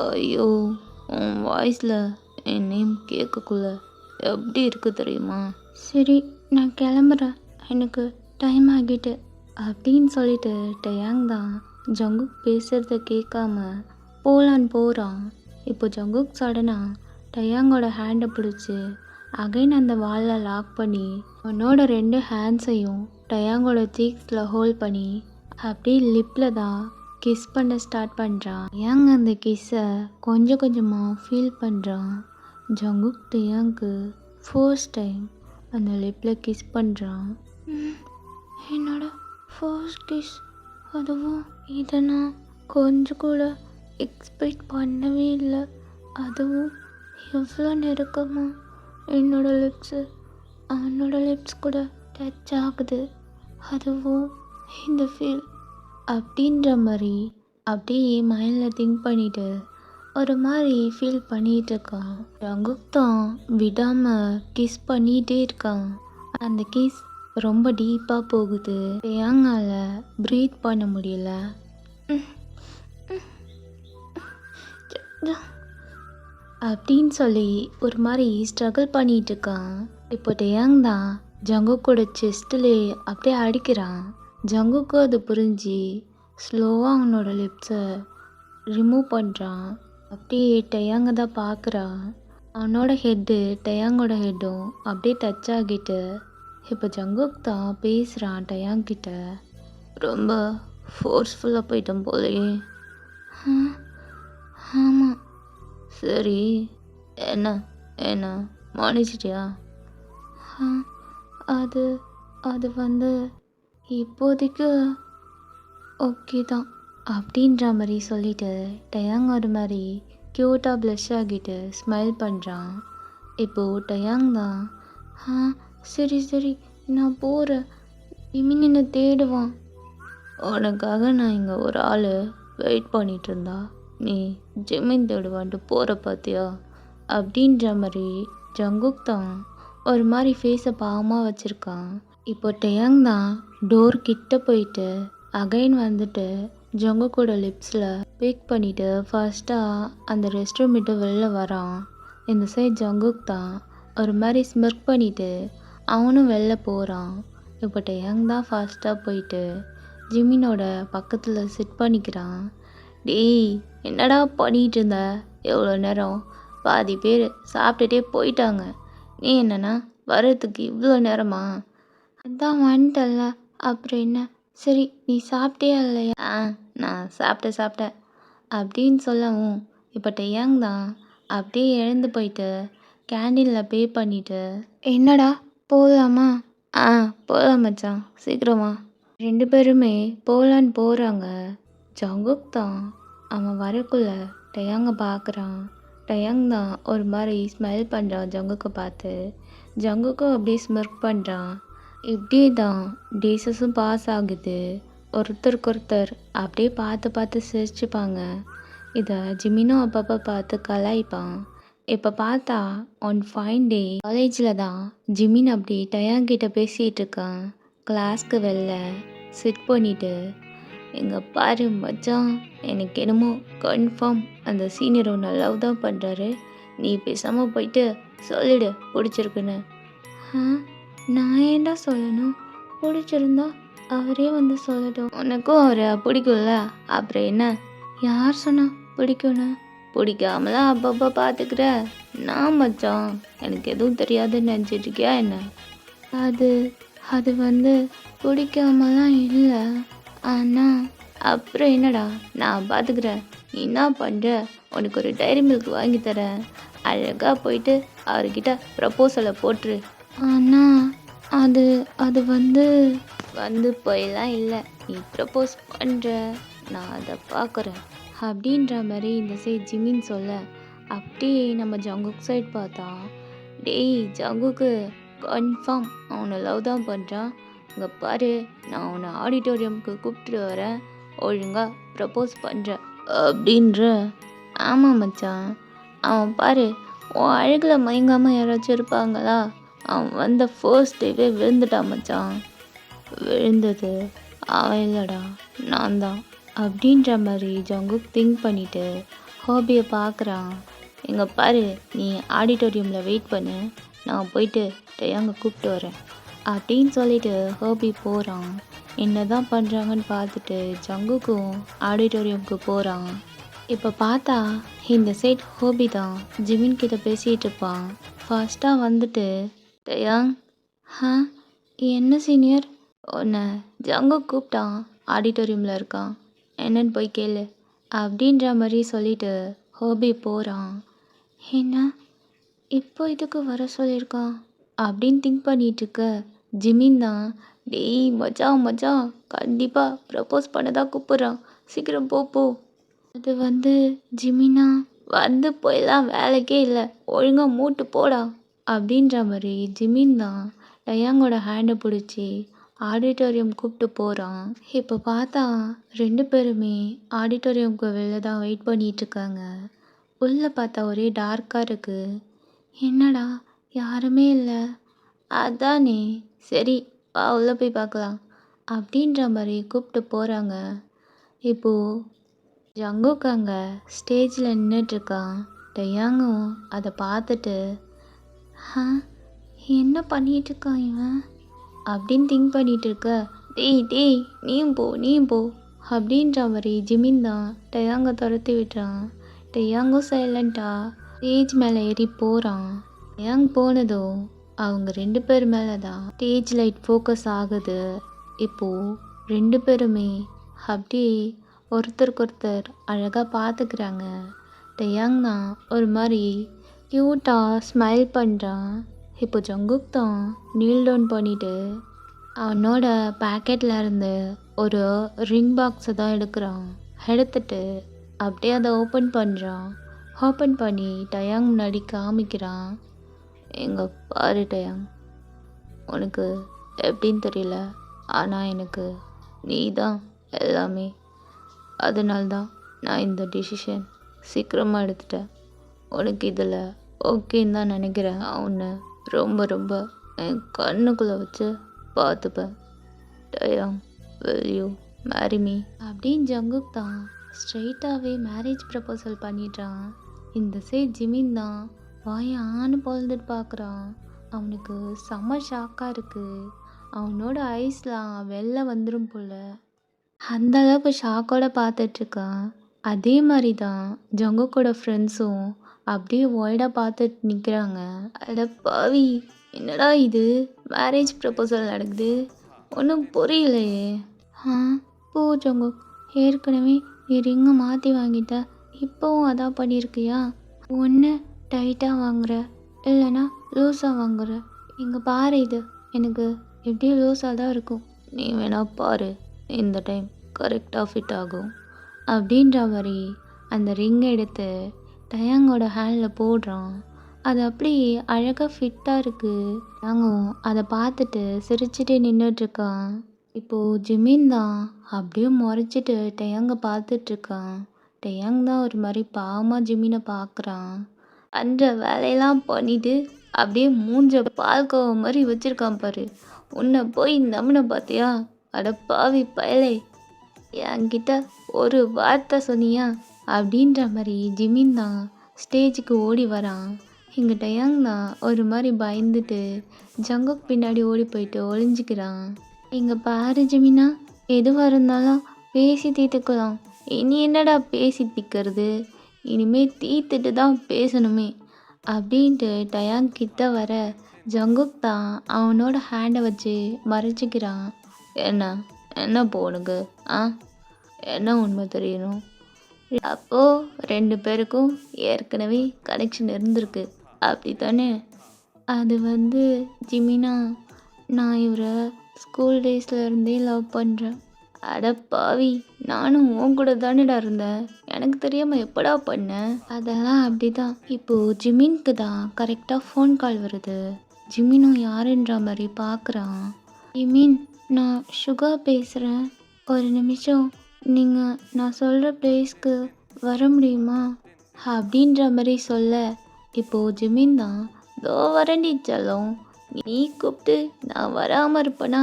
ஐயோ, உன் வாய்ஸில் என் நேம் கேட்கக்குள்ள எப்படி இருக்கு தெரியுமா? சரி, நான் கிளம்புறேன், எனக்கு டைம் ஆகிட்டு அப்படின்னு சொல்லிட்டு டயாங் தான் ஜங்குக் பேசுகிறத கேட்காம போகலான்னு போகிறான். இப்போ ஜங்குக் சடனாக டயாங்கோட ஹேண்டை பிடிச்சி அகைன் அந்த வாலில் லாக் பண்ணி அவனோட 2 ஹேண்ட்ஸையும் டயாங்கோட சீக்ஸில் ஹோல்ட் பண்ணி அப்படியே லிப்பில் தான் கிஸ் பண்ண ஸ்டார்ட் பண்ணுறான். டயாங் அந்த கிஸ்ஸை கொஞ்சம் கொஞ்சமாக ஃபீல் பண்ணுறான். ஜங்குக் டயாங்க்கு ஃபர்ஸ்ட் டைம் அந்த லிப்பில் கிஸ் பண்ணுறான். என்னோட ஃபர்ஸ்ட் கிஸ், அதுவும் இதை நான் கொஞ்சம் கூட எக்ஸ்பெக்ட் பண்ணவே இல்லை. அதுவும் எவ்வளோ நெருக்கமாக என்னோட லிப்ஸு அவனோட லிப்ஸ் கூட டச் ஆகுது. அதுவும் இந்த ஃபீல் அப்படின்ற மாதிரி அப்படியே மைண்டில் திங்க் பண்ணிட்டு ஒரு மாதிரி ஃபீல் பண்ணிகிட்டு இருக்கான். ஜங்குக் தான் விடாமல் கிஸ் பண்ணிகிட்டே இருக்கான். அந்த கிஸ் ரொம்ப டீப்பாக போகுது. டயாங்கால ப்ரீத் பண்ண முடியல. அப்படின்னு சொல்லி ஒரு மாதிரி ஸ்ட்ரகிள் பண்ணிகிட்டு இருக்கான். இப்போ டயாங் தான் ஜங்குக்கோட செஸ்ட்டிலே அப்படியே அடிக்கிறான். ஜங்குக்கு அது புரிஞ்சு ஸ்லோவாக அவனோட லிப்ஸை ரிமூவ் பண்ணுறான். அப்படியே டயாங்க தான் பார்க்குறான். அவனோட ஹெட்டு டயாங்கோட ஹெட்டும் அப்படியே டச் ஆகிட்டு இப்போ ஜங்குக் தான் பேசுகிறான் டயாங்கிட்ட. ரொம்ப ஃபோர்ஸ்ஃபுல்லாக போயிட்டோம் போலையே. ஆமாம். சரி, என்ன என்ன மன்னிச்சிட்டியா? அது அது வந்து இப்போதைக்கு ஓகே தான் அப்படின்ற மாதிரி சொல்லிட்டு டயாங் ஒரு மாதிரி க்யூட்டாக ப்ளஷ் ஆகிட்டு ஸ்மைல் பண்ணுறான். இப்போது டயாங் தான் சரி சரி நான் போகிறேன், இமின் என்னை தேடுவான். உனக்காக நான் இங்கே ஒரு ஆள் வெயிட் பண்ணிகிட்டு இருந்தா நீ ஜிமின் தேடுவான்ட்டு போகிற பார்த்தியா? அப்படின்ற மாதிரி ஜங்குக் தான் ஒரு மாதிரி ஃபேஸை பாவமாக வச்சுருக்கான். இப்போ டயாங் தான் டோர் கிட்ட போயிட்டு அகைன் வந்துட்டு ஜங்குக்கோட லிப்ஸில் பேக் பண்ணிவிட்டு ஃபர்ஸ்ட்டாக அந்த ரெஸ்ட் ரூம் விட்டு வெளில வரான். இந்த சைட் ஜங்குக் தான் ஒரு மாதிரி ஸ்மிர்க் பண்ணிவிட்டு அவனும் வெளில போகிறான். இப்போ டயாங் தான் ஃபாஸ்ட்டாக போயிட்டு ஜிமினோட பக்கத்தில் சிட் பண்ணிக்கிறான். டேய், என்னடா பண்ணிகிட்டு இருந்த எவ்வளோ நேரம்? பாதி பேர் சாப்பிட்டுட்டே போயிட்டாங்க, நீ என்னன்னா வர்றதுக்கு இவ்வளோ நேரமா? அதான் வந்துட்டல்ல, அப்புறம் என்ன? சரி, நீ சாப்பிட்டியா இல்லையா? நான் சாப்பிட்டேன் அப்படின்னு சொல்லவும் இப்போ டயாங் தான் அப்படியே எழுந்து போயிட்டு கேண்டீனில் பே பண்ணிவிட்டு என்னடா போகலாமா? போகலாம் மச்சான், சீக்கிரமா. 2 பேருமே போகலான்னு போகிறாங்க. ஜங்குக் தான் அவன் வரக்குள்ள டயாங்கை பார்க்குறான். டயாங் தான் ஒரு மாதிரி ஸ்மைல் பண்ணுறான் ஜங்குக்கை பார்த்து. ஜங்குக்கும் அப்படியே ஸ்மிர்க் பண்ணுறான். இப்படியே தான் டேஸஸும் பாஸ் ஆகுது. ஒருத்தருக்கு ஒருத்தர் அப்படியே பார்த்து சிரிச்சுப்பாங்க. இதை ஜிமினும் அப்பப்போ பார்த்து கலாய்ப்பான். இப்போ பார்த்தா ஒன் ஃபைன் டே காலேஜில் தான் ஜிமின் அப்படி டயாங்கிட்ட பேசிகிட்டு இருக்கான். கிளாஸ்க்கு வெளில சிட் பண்ணிவிட்டு எங்கே பாரு மச்சான், எனக்கு என்னமோ கன்ஃபார்ம் அந்த சீனியர் ஒன்று லவ் தான் பண்ணுறாரு, நீ பேசாமல் போயிட்டு சொல்லிடு பிடிச்சிருக்குன்னு. நான் ஏன்டா சொல்லணும்? பிடிச்சிருந்தா அவரே வந்து சொல்லட்டும். உனக்கும் அவரை பிடிக்கும்ல, அப்புறம் என்ன? யார் சொன்னா பிடிக்கும்னு? பிடிக்காமலாம் அப்பப்போ பார்த்துக்கிற. நான் மச்சான் எனக்கு எதுவும் தெரியாதுன்னு நினச்சிட்டு இருக்கியா என்ன? அது அது வந்து பிடிக்காமலாம் இல்லை. ஆனால் அப்புறம் என்னடா, நான் பார்த்துக்கிறேன். நீ என்ன பண்ணுற? உனக்கு ஒரு டைரி மில்க் வாங்கி தரேன். அழகாக போயிட்டு அவர்கிட்ட ப்ரப்போசலை போட்டுரு. ஆனால் அது அது வந்து போயெல்லாம் இல்லை. நீ ப்ரப்போஸ் பண்ணுற, நான் அதை பார்க்குறேன் அப்படின்ற மாதிரி இந்த சைட் ஜிமின் சொல்ல, அப்படியே நம்ம ஜங்குக் சைட் பார்த்தா, டேய் ஜங்குக்கு கன்ஃபார்ம் அவனை லவ் தான் பண்ணுறான். இங்கே பாரு, நான் அவனை ஆடிட்டோரியமுக்கு கூப்பிட்டு வரேன், ஒழுங்கா ப்ரப்போஸ் பண்ணுறேன் அப்படின்ற. ஆமாம் மச்சான், அவன் பாரு, உன் அழகில் மயங்காமல் யாராச்சும் இருப்பாங்களா? அவன் வந்த ஃபர்ஸ்ட் டேவே விழுந்துட்டான் மச்சான். விழுந்தது அவன் இல்லைடா, நான் தான் அப்படின்ற மாதிரி ஜங்குக் திங்க் பண்ணிவிட்டு ஹாபியை பார்க்குறான். இங்கே பாரு, நீ ஆடிட்டோரியமில் வெயிட் பண்ணு, நான் போயிட்டு டயாங்கை கூப்பிட்டு வரேன் அப்படின்னு சொல்லிட்டு ஹாபி போகிறான். என்ன தான் பண்ணுறாங்கன்னு பார்த்துட்டு ஜங்குக்கும் ஆடிட்டோரியமுக்கு போகிறான். இப்போ பார்த்தா இந்த சைட் ஹோபி தான் ஜிமின் கிட்ட பேசிகிட்டு இருப்பான். ஃபர்ஸ்ட்டாக வந்துட்டு, டயாங், என்ன சீனியர்? உன்னை ஜங்குக் கூப்பிட்டான், ஆடிட்டோரியமில் இருக்கான், என்னன்னு போய் கேளு அப்படின்ற மாதிரி சொல்லிட்டு ஹோபி போகிறான். என்ன இப்போ இதுக்கு வர சொல்லியிருக்கான் அப்படின்னு திங்க் பண்ணிட்டு இருக்க ஜிமின் தான், டேய் மச்சான் மச்சான், கண்டிப்பாக ப்ரப்போஸ் பண்ணதான் கூப்பிட்றான், சீக்கிரம் போ. அது ஜிமினா, வந்து போயெல்லாம் வேலைக்கே இல்லை, ஒழுங்காக மூட்டு போடா அப்படின்ற மாதிரி ஜிமின் தான் டயாங்கோட ஹேண்டை பிடிச்சி ஆடிட்டோரியம் கூப்பிட்டு போகிறான். இப்போ பார்த்தா 2 பேருமே ஆடிட்டோரியமுக்கு வெளில தான் வெயிட் பண்ணிகிட்ருக்காங்க. உள்ளே பார்த்தா ஒரே டார்க்காக இருக்குது. என்னடா யாருமே இல்லை? அதானே, சரி வா உள்ளே போய் பார்க்கலாம் அப்படின்ற மாதிரி கூப்பிட்டு போகிறாங்க. இப்போது ஜங்குக் அங்கே ஸ்டேஜில் நின்றுட்டுருக்கான். டயாங்கும் அதை பார்த்துட்டு, என்ன பண்ணிகிட்ருக்கான் இவன் அப்படின்னு திங்க் பண்ணிகிட்டு இருக்க, டேய் நீயும் போ அப்படின்ற மாதிரி ஜிமின் தான் டயாங்கை துரத்தி விட்டுறான். டயாங்கும் சைலண்ட்டாக ஸ்டேஜ் மேலே ஏறி போகிறான். டயாங் போனதும் அவங்க 2 பேர் மேலே தான் ஸ்டேஜ் லைட் ஃபோக்கஸ் ஆகுது. இப்போது 2 பேருமே அப்படியே ஒருத்தருக்கொருத்தர் அழகாக பார்த்துக்கிறாங்க. டயாங் தான் ஒரு மாதிரி க்யூட்டாக ஸ்மைல் பண்ணுறான். இப்போ ஜங்குக் தான் நீல் டவுன் பண்ணிவிட்டு அவனோட பேக்கெட்டில் இருந்து ஒரு ரிங் பாக்ஸை தான் எடுக்கிறான். எடுத்துட்டு அப்படியே அதை ஓப்பன் பண்ணுறான். ஓப்பன் பண்ணி டயாங் முன்னாடி காமிக்கிறான். எங்கே பாரு டயாங், உனக்கு எப்படின்னு தெரியல, ஆனால் எனக்கு நீ தான் எல்லாமே. அதனால்தான் நான் இந்த டிசிஷன் சீக்கிரமாக எடுத்துட்டேன். உனக்கு இதில் ஓகேன்னு தான் நினைக்கிறேன். நான் உன்னை ரொம்ப ரொம்ப என் கண்ணுக்குள்ளே வச்சு பார்த்துப்பேன். De Jong, will you marry me அப்படின்னு ஜங்குக் தான் ஸ்ட்ரெயிட்டாகவே மேரேஜ் ப்ரப்போசல் பண்ணிடுறான். இந்த சைட் ஜிமின் தான் வாயை ஆணு பொழுதுட்டு பார்க்குறான். அவனுக்கு செம்ம ஷாக்காக இருக்குது. அவனோட ஐஸ்லாம் வெளில வந்துடும் போல், அந்த அளவுக்கு ஷாக்கோட பார்த்துட்ருக்கான். அதே மாதிரி தான் ஜங்குக்கோட ஃப்ரெண்ட்ஸும் அப்படியே ஒய்டாக பார்த்துட்டு நிற்கிறாங்க. அட பாவி, என்னடா இது மேரேஜ் ப்ரப்போசல் நடக்குது, ஒன்றும் புரியலையே. போ ஜங்குக், ஏற்கனவே நீ ரிங்கை மாற்றி வாங்கிட்ட, இப்போவும் அதான் பண்ணியிருக்கியா? ஒன்று டைட்டாக வாங்குற, இல்லைன்னா லூஸாக வாங்குற. இங்கே பாரு, இது எனக்கு எப்படியும் லூஸாக தான் இருக்கும். நீ வேணா பாரு, இந்த டைம் கரெக்டாக ஃபிட் ஆகும் அப்படின்ற மாதிரி அந்த ரிங்கை எடுத்து டயாங்கோட ஹேண்டில் போடுறான். அது அப்படியே அழகாக ஃபிட்டாக இருக்குது. டயாங்கும் அதை பார்த்துட்டு சிரிச்சுட்டே நின்றுட்டுருக்கான். இப்போது ஜிமின் தான் அப்படியே முறைச்சிட்டு டயாங்கை பார்த்துட்ருக்கான். டயாங் தான் ஒரு மாதிரி பாவமாக ஜிமினை பார்க்குறான். அந்த வேலையெல்லாம் பண்ணிட்டு அப்படியே மூஞ்ச பால்கோவ மாதிரி வச்சுருக்கான் பாரு. உன்னை போய் நம்பின பார்த்தியா? அட பாவி பயலே, என்கிட்ட ஒரு வார்த்தை சொன்னியா அப்படின்ற மாதிரி ஜிமின் தான் ஸ்டேஜுக்கு ஓடி வரான். இங்கே டயாங் தான் ஒரு மாதிரி பயந்துட்டு ஜங்குக் பின்னாடி ஓடி போயிட்டு ஒளிஞ்சிக்கிறான். இங்க பாரு ஜெமினா, எதுவா இருந்தாலும் பேசி தீர்த்துக்கலாம். இனி என்னடா பேசி தீர்க்கறது? இனிமே தீர்த்துட்டு தான் பேசணுமே அப்படின்ட்டு டயான் கிட்ட வர ஜங்குக் தான் அவனோட ஹேண்டை வச்சு மறைச்சிக்கிறான். என்ன என்ன இப்போ உனக்கு? ஆ என்ன உண்மை தெரியணும்? அப்போ 2 பேருக்கும் ஏற்கனவே கனெக்ஷன் இருந்திருக்கு அப்படி தானே? அது வந்து ஜிமினா, நான் இவரை ஸ்கூல் டேஸ்ல இருந்தே லவ் பண்ணுறேன். அட பாவி, நானும் உன் கூட தானேடா இருந்தேன். எனக்கு தெரியாம எப்படா பண்ணேன்? அதெல்லாம் அப்படிதான். இப்போ ஜிமின்க்கு தான் கரெக்டாக ஃபோன் கால் வருது. ஜிமினும் யாருன்ற மாதிரி பார்க்குறான். ஜிமின், நான் சுகா பேசுகிறேன். ஒரு நிமிஷம் நீங்கள் நான் சொல்கிற பிளேஸ்க்கு வர முடியுமா அப்படின்ற மாதிரி சொல்ல, இப்போ ஜிமின் தான் தோ வரண்டி செல்லம், நீ கூப்பிட்டு நான் வராமல் இருப்பேனா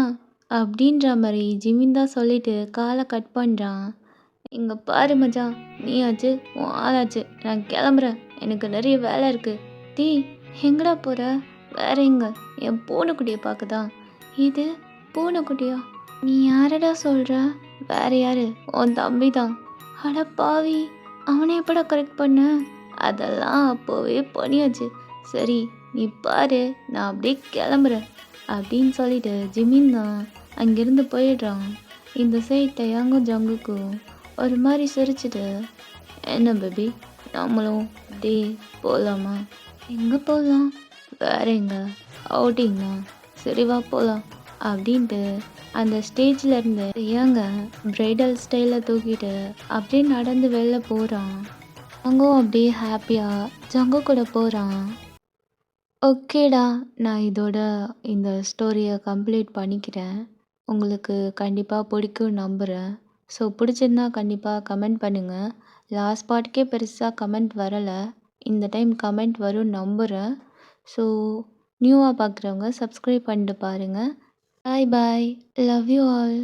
அப்படின்ற மாதிரி ஜிமின் தான் சொல்லிட்டு காலை கட் பண்ணுறான். இங்கே பாரு மச்சான், நீயாச்சு உன் ஆளாச்சு, நான் கிளம்புறேன், எனக்கு நிறைய வேலை இருக்குது. டீ எங்கடா போகிற? வேற எங்க? என் பூனைக்குட்டியை பார்க்கதான். இது பூனைக்குட்டியா? நீ யாரடா சொல்கிற? வேற யாரு? உன் தம்பி தான். அட பாவி, அவனை எப்படா கரெக்ட் பண்ண? அதெல்லாம் அப்போவே பண்ணியாச்சு. சரி நீ பாரு, நான் அப்படியே கிளம்புறேன் அப்படின்னு சொல்லிட்டு ஜிமின் தான் அங்கேருந்து போயிடுறான். இந்த சைட் டயாங்கும் ஜங்குக்கும் ஒரு மாதிரி சிரிச்சிட்டு, என்ன பேபி, நம்மளும் டே போகலாமா? எங்கே போகலாம்? வேற எங்க? அவுட்டிங்களா? சரி வா போகலாம் அப்படின்ட்டு அந்த ஸ்டேஜில் இருந்து டயாங்க பிரைடல் ஸ்டைலில் தூக்கிட்டு அப்படியே நடந்து வெளில போகிறான். ஜங்கும் அப்படியே ஹாப்பியாக ஜங்கு கூட போகிறான். ஓகேடா, நான் இதோட இந்த ஸ்டோரியை கம்ப்ளீட் பண்ணிக்கிறேன். உங்களுக்கு கண்டிப்பாக பிடிக்கும்னு நம்புகிறேன். ஸோ பிடிச்சிருந்தா கண்டிப்பாக கமெண்ட் பண்ணுங்கள். லாஸ்ட் பார்ட்டுக்கே பெருசாக கமெண்ட் வரலை, இந்த டைம் கமெண்ட் வரும்னு நம்புகிறேன். ஸோ நியூவாக பார்க்குறவங்க சப்ஸ்கிரைப் பண்ணிட்டு பாருங்கள். பாய் பாய், லவ் யூ ஆல்.